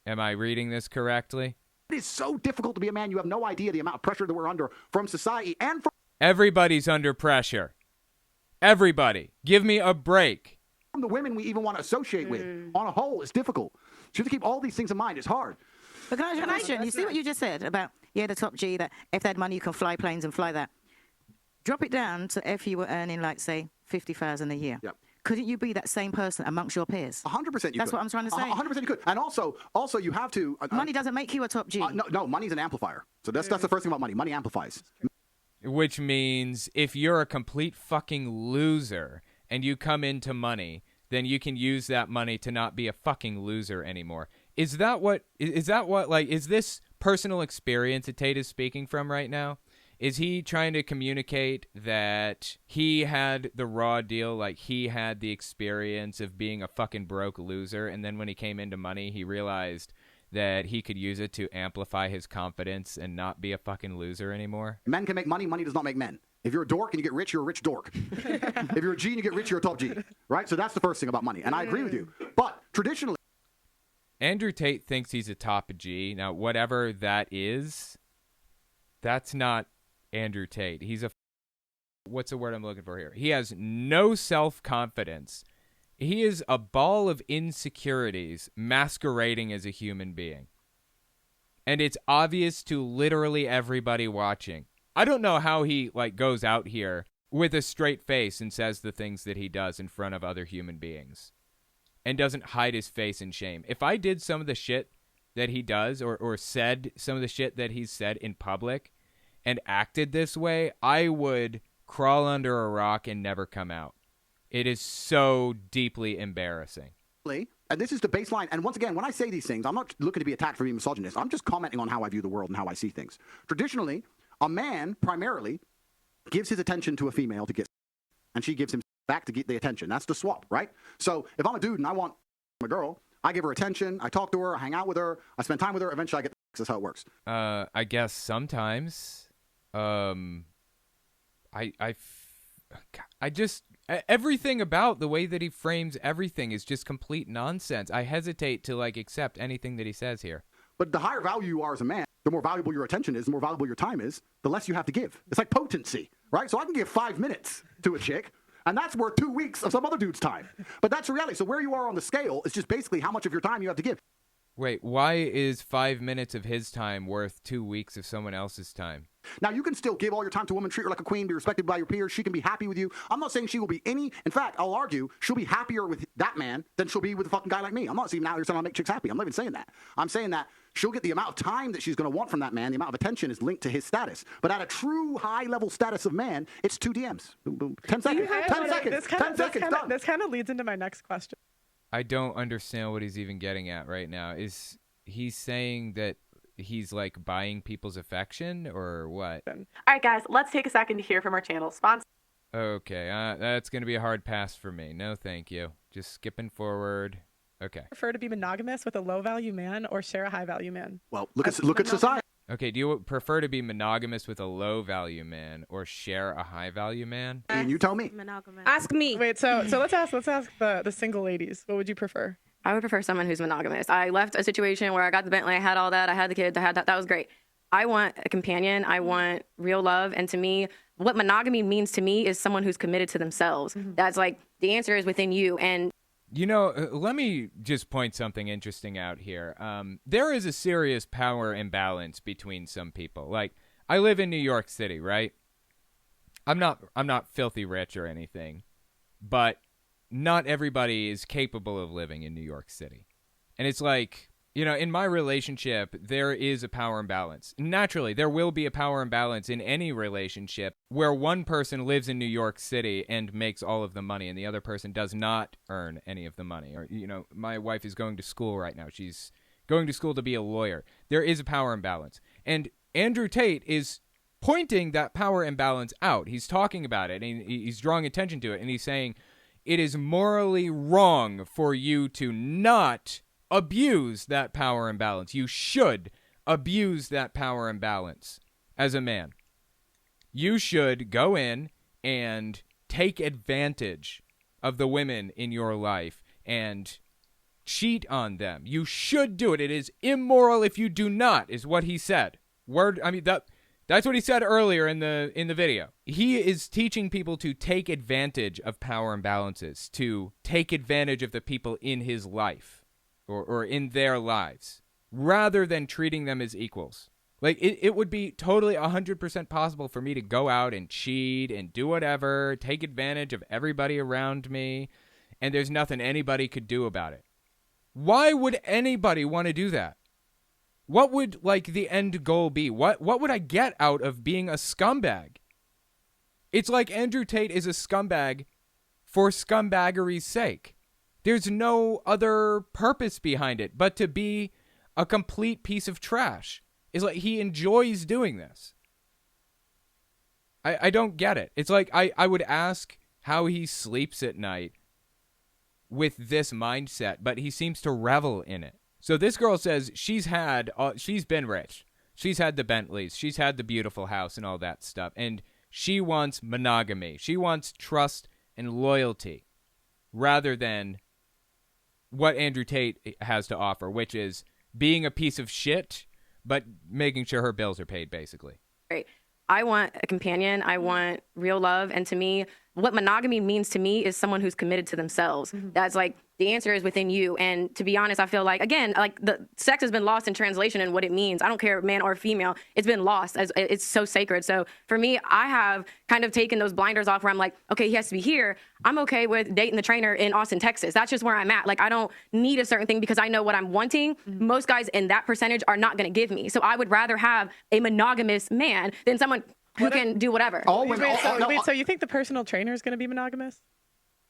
Am I reading this correctly? It is so difficult to be a man. You have no idea the amount of pressure that we're under from society and from Everybody's under pressure. Everybody. Give me a break. the women we even want to associate with. On a whole, it's difficult. So you have to keep all these things in mind. It's hard. But can I ask you a question? You see what you just said about, the top G, that if they had money, you can fly planes and fly that. Drop it down to if you were earning, say, $50,000 a year. Yep. Couldn't you be that same person amongst your peers? 100% you could. That's what I'm trying to say. 100% you could. And also you have to... money doesn't make you a top G. No, money's an amplifier. So that's the first thing about money. Money amplifies. Which means if you're a complete fucking loser and you come into money, then you can use that money to not be a fucking loser anymore. Is this personal experience that Tate is speaking from right now? Is he trying to communicate that he had the raw deal, like he had the experience of being a fucking broke loser, and then when he came into money, he realized that he could use it to amplify his confidence and not be a fucking loser anymore? Men can make money. Money does not make men. If you're a dork and you get rich, you're a rich dork. If you're a G and you get rich, you're a top G. Right? So that's the first thing about money. And I agree with you. But traditionally... Andrew Tate thinks he's a top G. Now, whatever that is, that's not Andrew Tate. He's a... What's the word I'm looking for here? He has no self-confidence. He is a ball of insecurities masquerading as a human being. And it's obvious to literally everybody watching. I don't know how he goes out here with a straight face and says the things that he does in front of other human beings and doesn't hide his face in shame. If I did some of the shit that he does or said some of the shit that he's said in public and acted this way, I would crawl under a rock and never come out. It is so deeply embarrassing. And this is the baseline. And once again, when I say these things, I'm not looking to be attacked for being misogynist. I'm just commenting on how I view the world and how I see things. Traditionally, a man primarily gives his attention to a female to get, and she gives him back to get the attention. That's the swap, right? So if I'm a dude and I want a girl, I give her attention, I talk to her, I hang out with her, I spend time with her, eventually I get that's how it works. I guess sometimes. I just everything about the way that he frames everything is just complete nonsense. I hesitate to accept anything that he says here. But the higher value you are as a man, the more valuable your attention is, the more valuable your time is, the less you have to give. It's like potency, right? So I can give 5 minutes to a chick, and that's worth 2 weeks of some other dude's time. But that's the reality. So where you are on the scale is just basically how much of your time you have to give. Wait, why is 5 minutes of his time worth 2 weeks of someone else's time? Now, you can still give all your time to a woman, treat her like a queen, be respected by your peers. She can be happy with you. I'm not saying she will be any. In fact, I'll argue she'll be happier with that man than she'll be with a fucking guy like me. I'm not even out here saying I'll make chicks happy. I'm not even saying that. I'm saying that she'll get the amount of time that she's going to want from that man. The amount of attention is linked to his status. But at a true high-level status of man, it's 2 DMs. Boom, boom. 10 seconds. 10 seconds. 10 seconds. Done. This kind of leads into my next question. I don't understand what he's even getting at right now. Is he saying that he's buying people's affection or what? All right, guys, let's take a second to hear from our channel sponsor. Okay, that's going to be a hard pass for me. No, thank you. Just skipping forward. Okay. Prefer to be monogamous with a low-value man or share a high-value man? Well, look at society. Okay, do you prefer to be monogamous with a low-value man or share a high-value man? And you tell me. Monogamous. Ask me. Wait, so let's ask the single ladies. What would you prefer? I would prefer someone who's monogamous. I left a situation where I got the Bentley, I had all that, I had the kids, I had that. That was great. I want a companion. I want real love. And to me, what monogamy means to me is someone who's committed to themselves. Mm-hmm. That's the answer is within you. And let me just point something interesting out here. There is a serious power imbalance between some people. I live in New York City, right? I'm not filthy rich or anything, but not everybody is capable of living in New York City. And it's in my relationship, there is a power imbalance. Naturally, there will be a power imbalance in any relationship where one person lives in New York City and makes all of the money and the other person does not earn any of the money. Or, my wife is going to school right now. She's going to school to be a lawyer. There is a power imbalance. And Andrew Tate is pointing that power imbalance out. He's talking about it, and he's drawing attention to it, and he's saying, it is morally wrong for you to not abuse that power imbalance. You should abuse that power imbalance as a man. You should go in and take advantage of the women in your life and cheat on them. You should do it. It is immoral if you do not, is what he said. That's what he said earlier in the video. He is teaching people to take advantage of power imbalances, to take advantage of the people in his life or in their lives, rather than treating them as equals. It would be totally 100% possible for me to go out and cheat and do whatever, take advantage of everybody around me, and there's nothing anybody could do about it. Why would anybody want to do that? What would the end goal be? What would I get out of being a scumbag? It's like Andrew Tate is a scumbag for scumbaggery's sake. There's no other purpose behind it but to be a complete piece of trash. It's he enjoys doing this. I don't get it. It's I would ask how he sleeps at night with this mindset, but he seems to revel in it. So this girl says she's been rich. She's had the Bentleys. She's had the beautiful house and all that stuff. And she wants monogamy. She wants trust and loyalty rather than what Andrew Tate has to offer, which is being a piece of shit, but making sure her bills are paid, basically. Great. I want a companion. I want real love. And to me, what monogamy means to me is someone who's committed to themselves. That's like, the answer is within you. And to be honest, I feel like, again, like the sex has been lost in translation and what it means. I don't care, man or female, it's been lost. As it's so sacred. So for me, I have kind of taken those blinders off where I'm like, okay, he has to be here. I'm okay with dating the trainer in Austin, Texas. That's just where I'm at. Like, I don't need a certain thing because I know what I'm wanting. Most guys in that percentage are not going to give me. So I would rather have a monogamous man than someone who can do whatever. So you think the personal trainer is going to be monogamous?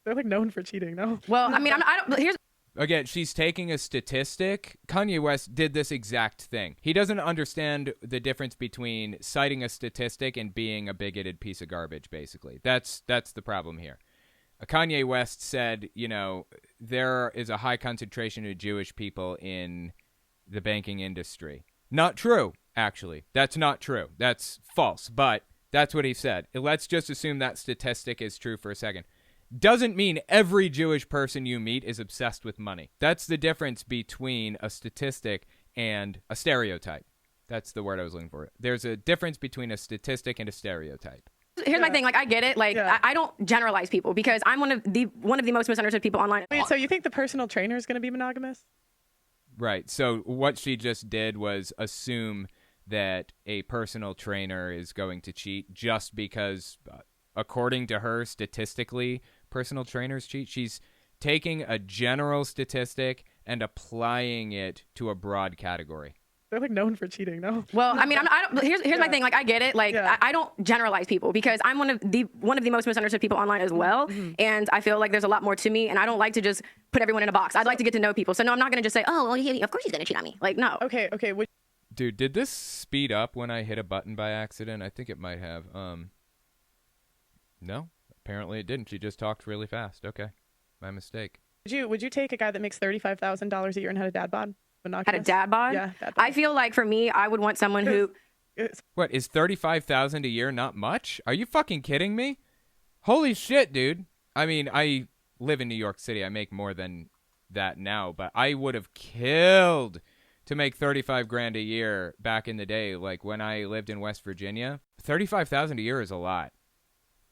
They're like known for cheating, no? Well, I mean, here's. Again, she's taking a statistic. Kanye West did this exact thing. He doesn't understand the difference between citing a statistic and being a bigoted piece of garbage, basically. That's the problem here. Kanye West said, you know, there is a high concentration of Jewish people in the banking industry. Not true, actually. That's not true. That's false, but that's what he said. Let's just assume that statistic is true for a second. Doesn't mean every Jewish person you meet is obsessed with money. That's the difference between a statistic and a stereotype. That's the word I was looking for. There's a difference between a statistic and a stereotype. Here's my thing. Like, I get it. Like, I don't generalize people because I'm one of the most misunderstood people online. Wait, so you think the personal trainer is going to be monogamous? Right. So what she just did was assume that a personal trainer is going to cheat just because, according to her, statistically, personal trainers cheat. She's taking a general statistic and applying it to a broad category. They're like known for cheating, no? Well, I mean, here's my thing. Like, I get it. Like, I don't generalize people because I'm one of the most misunderstood people online as well. And I feel like there's a lot more to me, and I don't like to just put everyone in a box. I'd like to get to know people. So no, I'm not going to just say, oh, well, of course he's going to cheat on me. Like, no. Okay. Dude, did this speed up when I hit a button by accident? I think it might have. No, apparently it didn't. She just talked really fast. Okay, my mistake. Would you take a guy that makes $35,000 a year and had a dad bod? Had a dad bod? Yeah, dad bod. I feel like for me, I would want someone who. What, is $35,000 a year not much? Are you fucking kidding me? Holy shit, dude. I mean, I live in New York City. I make more than that now, but I would have killed to make 35 grand a year back in the day. Like when I lived in West Virginia, 35,000 a year is a lot.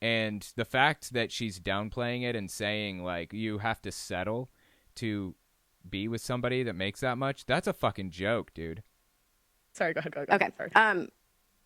And the fact that she's downplaying it and saying like you have to settle to be with somebody that makes that much, that's a fucking joke, dude. Sorry, go ahead. Okay. Sorry.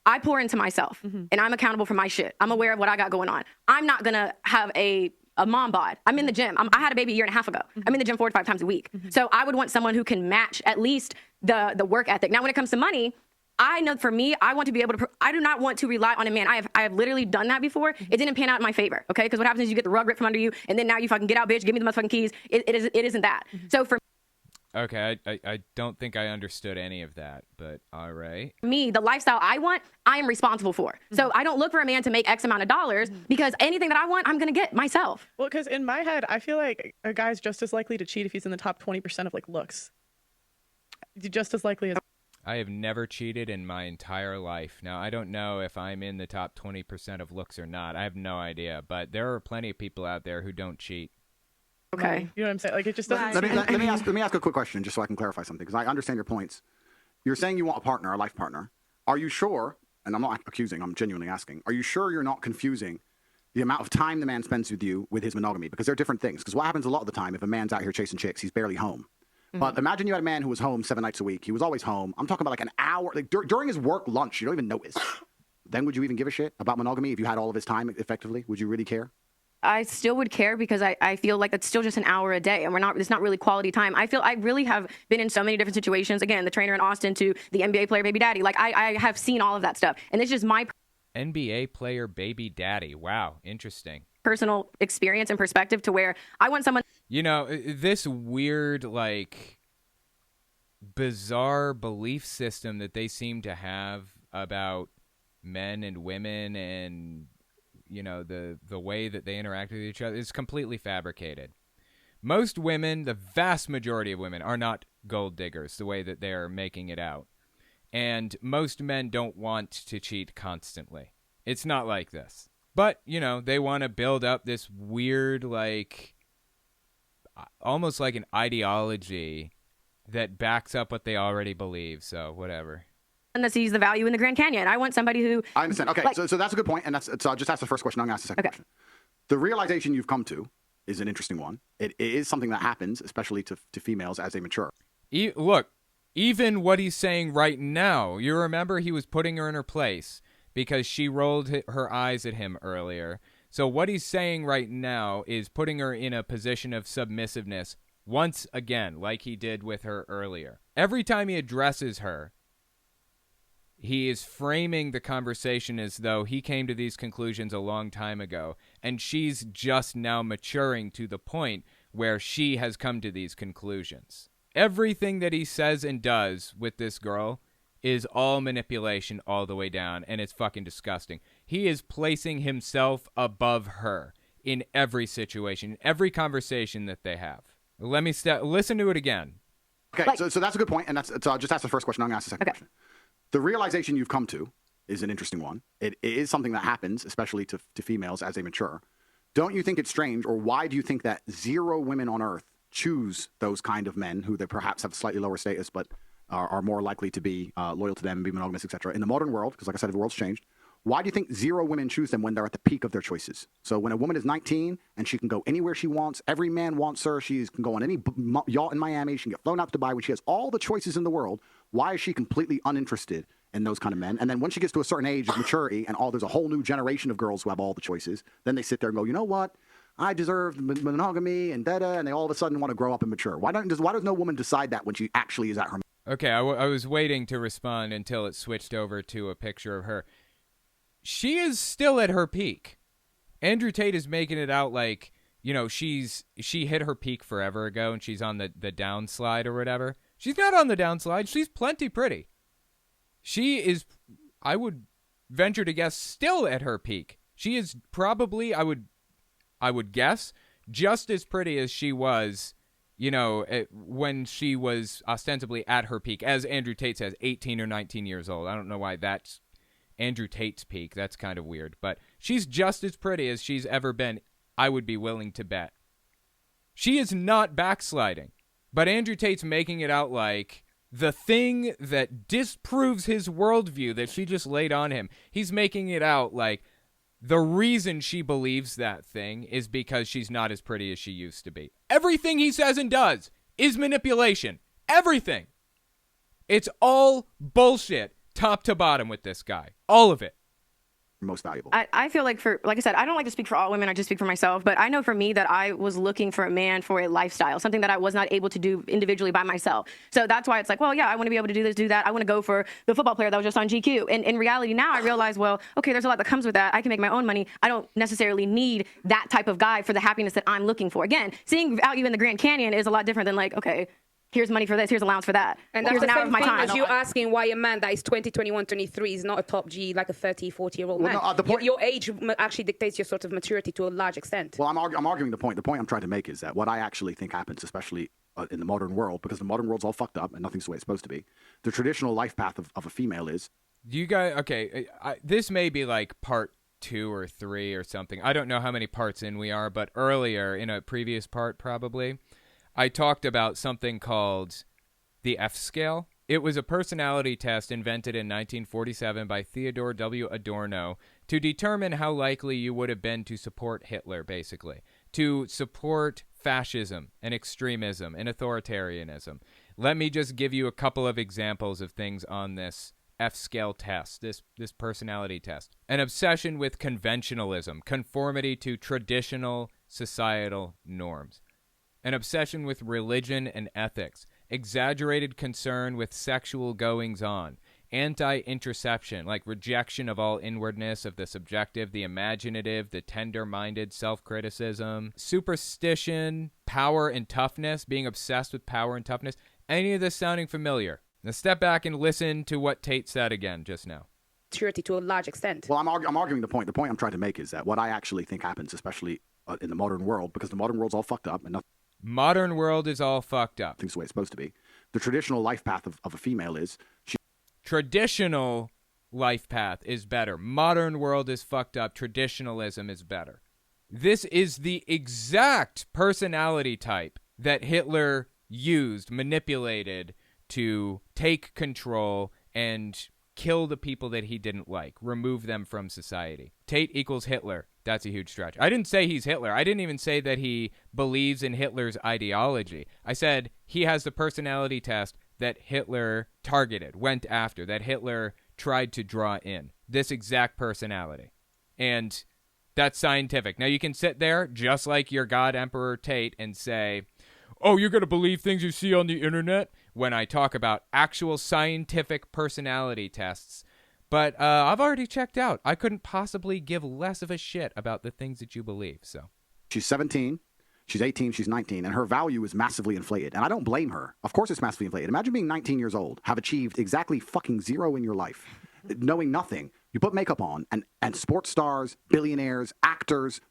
I pour into myself and I'm accountable for my shit. I'm aware of what I got going on. I'm not gonna have a mom bod. I'm in the gym. I had a baby a year and a half ago. I'm in the gym 4 to 5 times a week. So I would want someone who can match at least the work ethic. Now, when it comes to money, I know for me, I want to be able to, I do not want to rely on a man. I have literally done that before. It didn't pan out in my favor, okay? Because what happens is you get the rug ripped from under you, and then now you fucking get out, bitch, give me the motherfucking keys. It isn't that. So for Okay, I don't think I understood any of that, but all right. me, the lifestyle I want, I am responsible for. So I don't look for a man to make X amount of dollars because anything that I want, I'm going to get myself. Well, because in my head, I feel like a guy's just as likely to cheat if he's in the top 20% of like looks. Just as likely as. I have never cheated in my entire life. Now, I don't know if I'm in the top 20% of looks or not. I have no idea, but there are plenty of people out there who don't cheat. Okay. You know what I'm saying? Like, it just doesn't. Let me ask a quick question just so I can clarify something, because I understand your points. You're saying you want a partner, a life partner. Are you sure, and I'm not accusing, I'm genuinely asking, are you sure you're not confusing the amount of time the man spends with you with his monogamy? Because they're different things. Because what happens a lot of the time, if a man's out here chasing chicks, he's barely home. But imagine you had a man who was home 7 nights a week. He was always home. I'm talking about like an hour, like during his work lunch, you don't even notice. Then would you even give a shit about monogamy if you had all of his time effectively? Would you really care? I still would care because I feel like it's still just an hour a day and it's not really quality time. I feel I really have been in so many different situations. Again, the trainer in Austin to the NBA player baby daddy. Like I have seen all of that stuff. And it's just my NBA player baby daddy. Wow. Interesting. Personal experience and perspective to where I want someone. You know, this weird, like, bizarre belief system that they seem to have about men and women and, you know, the way that they interact with each other is completely fabricated. Most women, the vast majority of women, are not gold diggers the way that they're making it out. And most men don't want to cheat constantly. It's not like this. But, you know, they want to build up this weird, like, almost like an ideology that backs up what they already believe. So, whatever. And that sees the value in the Grand Canyon. I want somebody who. I understand. Okay, like, so that's a good point. And so I'll just ask the first question. I'm going to ask the second question. The realization you've come to is an interesting one. It is something that happens, especially to females as they mature. Look, even what he's saying right now, you remember he was putting her in her place because she rolled her eyes at him earlier. So what he's saying right now is putting her in a position of submissiveness once again, like he did with her earlier. Every time he addresses her, he is framing the conversation as though he came to these conclusions a long time ago, and she's just now maturing to the point where she has come to these conclusions. Everything that he says and does with this girl is all manipulation all the way down, and it's fucking disgusting. He is placing himself above her in every situation, in every conversation that they have. Let me listen to it again. Okay, so that's a good point, and so I'll just ask the first question. I'm going to ask the second question. The realization you've come to is an interesting one. It is something that happens, especially to females as they mature. Don't you think it's strange, or why do you think that 0 women on Earth choose those kind of men who they perhaps have slightly lower status but are more likely to be loyal to them and be monogamous, etc. In the modern world, because like I said, the world's changed, why do you think 0 women choose them when they're at the peak of their choices? So when a woman is 19 and she can go anywhere she wants, every man wants her, she can go on any yacht in Miami, she can get flown out to Dubai, when she has all the choices in the world, why is she completely uninterested in those kind of men? And then when she gets to a certain age of maturity and there's a whole new generation of girls who have all the choices, then they sit there and go, you know what? I deserve monogamy and and they all of a sudden want to grow up and mature. Why does no woman decide that when she actually is at her? Okay, I was waiting to respond until it switched over to a picture of her. She is still at her peak. Andrew Tate is making it out like, you know, she hit her peak forever ago and she's on the downslide or whatever. She's not on the downslide. She's plenty pretty. She is, I would venture to guess, still at her peak. She is probably, I would guess, just as pretty as she was, you know, when she was ostensibly at her peak. As Andrew Tate says, 18 or 19 years old. I don't know why that's Andrew Tate's peak. That's kind of weird. But she's just as pretty as she's ever been, I would be willing to bet. She is not backsliding. But Andrew Tate's making it out like the thing that disproves his worldview that she just laid on him. He's making it out like the reason she believes that thing is because she's not as pretty as she used to be. Everything he says and does is manipulation. Everything. It's all bullshit, top to bottom with this guy. All of it. Most valuable. I feel like like I said, I don't like to speak for all women. I just speak for myself. But I know for me that I was looking for a man for a lifestyle, something that I was not able to do individually by myself. So that's why it's like, well, yeah, I want to be able to do this, do that. I want to go for the football player that was just on GQ. And in reality now I realize, well, okay, there's a lot that comes with that. I can make my own money. I don't necessarily need that type of guy for the happiness that I'm looking for. Again, seeing value in the Grand Canyon is a lot different than like, okay, here's money for this, here's allowance for that. And that's here's the an hour same of my thing time. as you asking why a man that is 20, 21, 23 is not a top G, like a 30, 40-year-old man. No, the point, your age actually dictates your sort of maturity to a large extent. Well, I'm arguing the point. The point I'm trying to make is that what I actually think happens, especially in the modern world, because the modern world's all fucked up and nothing's the way it's supposed to be, the traditional life path of a female is... You guys, okay, this may be like part 2 or 3 or something. I don't know how many parts in we are, but earlier, in a previous part probably, I talked about something called the F scale. It was a personality test invented in 1947 by Theodore W. Adorno to determine how likely you would have been to support Hitler, basically, to support fascism and extremism and authoritarianism. Let me just give you a couple of examples of things on this F-scale test, this personality test. An obsession with conventionalism, conformity to traditional societal norms. An obsession with religion and ethics. Exaggerated concern with sexual goings-on. Anti-interception, like rejection of all inwardness of the subjective, the imaginative, the tender-minded, self-criticism. Superstition, power and toughness, being obsessed with power and toughness. Any of this sounding familiar? Now step back and listen to what Tate said again just now. Maturity to a large extent. Well, I'm arguing the point. The point I'm trying to make is that what I actually think happens, especially in the modern world, because the modern world's all fucked up and nothing... Modern world is all fucked up. Things the way it's supposed to be. The traditional life path of a female is... Traditional life path is better. Modern world is fucked up. Traditionalism is better. This is the exact personality type that Hitler used, manipulated to take control and kill the people that he didn't like, remove them from society. Tate equals Hitler. That's a huge stretch. I didn't say he's Hitler. I didn't even say that he believes in Hitler's ideology. I said he has the personality test that Hitler targeted, went after, that Hitler tried to draw in. This exact personality. And that's scientific. Now, you can sit there, just like your God Emperor Tate, and say, oh, you're going to believe things you see on the internet? When I talk about actual scientific personality tests. But I've already checked out. I couldn't possibly give less of a shit about the things that you believe. So she's 17, she's 18, she's 19, and her value is massively inflated. And I don't blame her. Of course it's massively inflated. Imagine being 19 years old, have achieved exactly fucking zero in your life, knowing nothing. You put makeup on, and sports stars, billionaires, actors,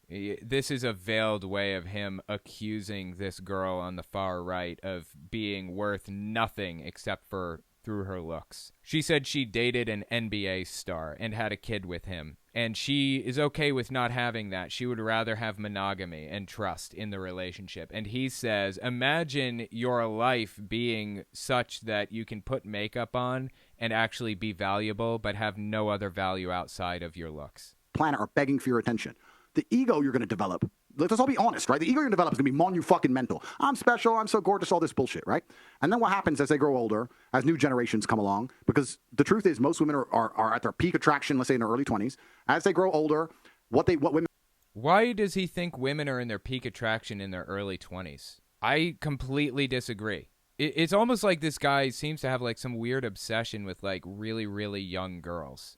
this is a veiled way of him accusing this girl on the far right of being worth nothing except for through her looks. She said she dated an NBA star and had a kid with him, and she is okay with not having that. She would rather have monogamy and trust in the relationship. And he says, imagine your life being such that you can put makeup on and actually be valuable, but have no other value outside of your looks. Planet are begging for your attention. The ego you're going to develop, let's all be honest, right? The ego you're going to develop is going to be monu-fucking-mental. I'm special, I'm so gorgeous, all this bullshit, right? And then what happens as they grow older, as new generations come along, because the truth is most women are at their peak attraction, let's say in their early 20s. As they grow older, what women... Why does he think women are in their peak attraction in their early 20s? I completely disagree. It's almost like this guy seems to have like some weird obsession with like really, really young girls.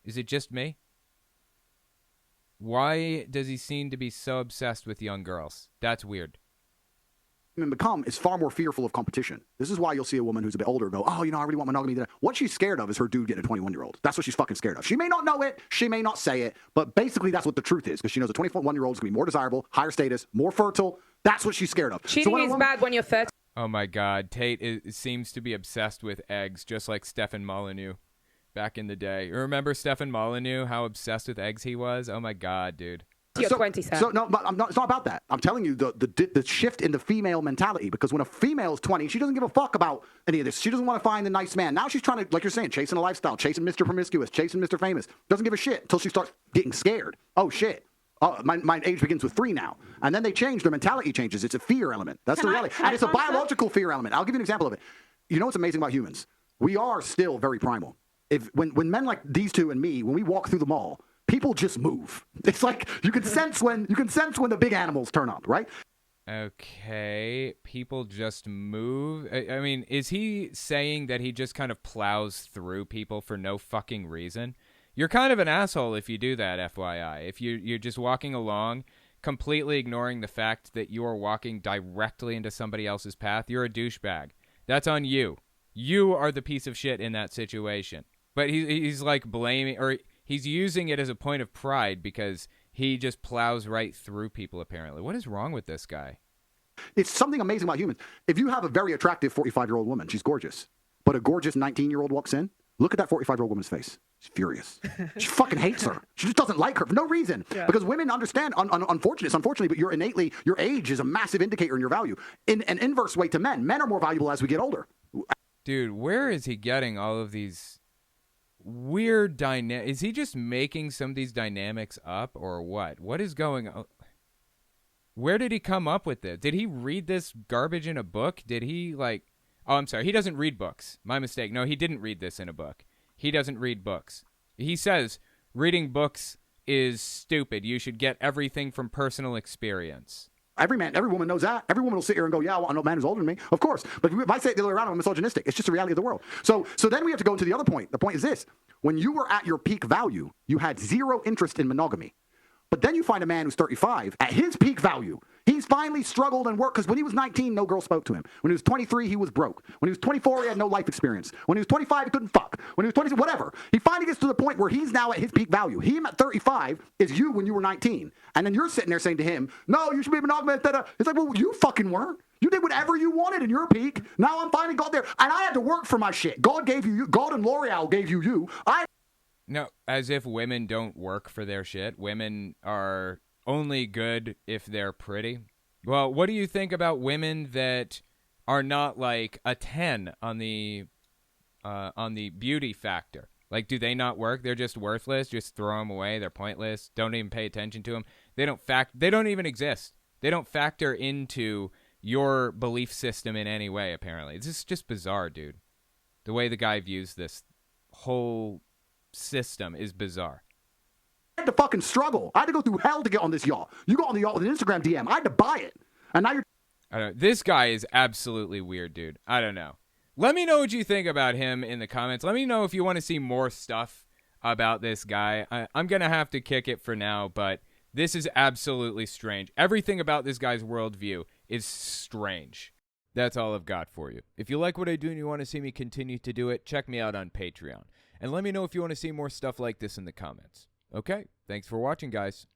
Is it just me? Why does he seem to be so obsessed with young girls? That's weird. Women become is far more fearful of competition. This is why you'll see a woman who's a bit older go, oh, I really want monogamy. What she's scared of is her dude getting a 21-year-old. That's what she's fucking scared of. She may not know it. She may not say it. But basically, that's what the truth is. Because she knows a 21-year-old is going to be more desirable, higher status, more fertile. That's what she's scared of. Cheating is bad when you're 30. Oh, my God. Tate seems to be obsessed with eggs, just like Stefan Molyneux. Back in the day. You remember Stefan Molyneux, how obsessed with eggs he was? Oh my God, dude. You're 20, Sam. So no, but it's not about that. I'm telling you the shift in the female mentality, because when a female is 20, she doesn't give a fuck about any of this. She doesn't want to find the nice man. Now she's trying to, like you're saying, chasing a lifestyle, chasing Mr. Promiscuous, chasing Mr. Famous. Doesn't give a shit until she starts getting scared. Oh shit. Oh, my age begins with 3 now. And then they change, their mentality changes. It's a fear element. That's the reality. And it's a biological fear element. I'll give you an example of it. You know what's amazing about humans? We are still very primal. When men like these two and me, when we walk through the mall, people just move. It's like you can sense when the big animals turn up, right? Okay, people just move. I mean, is he saying that he just kind of plows through people for no fucking reason? You're kind of an asshole if you do that, FYI. If you're just walking along, completely ignoring the fact that you are walking directly into somebody else's path, you're a douchebag. That's on you. You are the piece of shit in that situation. But he's like blaming, or he's using it as a point of pride because he just plows right through people, apparently. What is wrong with this guy? It's something amazing about humans. If you have a very attractive 45-year-old woman, she's gorgeous, but a gorgeous 19-year-old walks in, look at that 45-year-old woman's face. She's furious. She fucking hates her. She just doesn't like her for no reason. Yeah. Because women understand, unfortunately, but your age is a massive indicator in your value. In an inverse way to men. Men are more valuable as we get older. Dude, where is he getting all of these weird dynamics? Is he just making some of these dynamics up or what? What is going on? Where did he come up with this? Did he read this garbage in a book? Did he oh, I'm sorry. He doesn't read books. My mistake. No, he didn't read this in a book. He doesn't read books. He says reading books is stupid. You should get everything from personal experience. Every woman knows that. Every woman will sit here and go, yeah, I want a man who's older than me. Of course. But if I say it the other way around, I'm misogynistic. It's just the reality of the world. So then we have to go into the other point. The point is this. When you were at your peak value, you had zero interest in monogamy. But then you find a man who's 35 at his peak value. He's finally struggled and worked because when he was 19, no girl spoke to him. When he was 23, he was broke. When he was 24, he had no life experience. When he was 25, he couldn't fuck. When he was 26, whatever. He finally gets to the point where he's now at his peak value. Him at 35 is you when you were 19. And then you're sitting there saying to him, no, you should be monogamous. It's like, well, you fucking weren't. You did whatever you wanted in your peak. Now I'm finally got there. And I had to work for my shit. God gave you. God and L'Oreal gave you. No, as if women don't work for their shit. Women are only good if they're pretty. Well, what do you think about women that are not like a 10 on the on the beauty factor. Like, do they not work? They're just worthless. Just throw them away. They're pointless. Don't even pay attention to them. They don't even exist. They don't factor into your belief system in any way, apparently. This is just bizarre, dude. The way the guy views this whole system is bizarre. I had to fucking struggle. I had to go through hell to get on this yacht. You got on the yacht with an Instagram DM. I had to buy it. And now you're... I don't know. This guy is absolutely weird, dude. I don't know. Let me know what you think about him in the comments. Let me know if you want to see more stuff about this guy. I'm going to have to kick it for now, but this is absolutely strange. Everything about this guy's worldview is strange. That's all I've got for you. If you like what I do and you want to see me continue to do it, check me out on Patreon. And let me know if you want to see more stuff like this in the comments. Okay, thanks for watching, guys.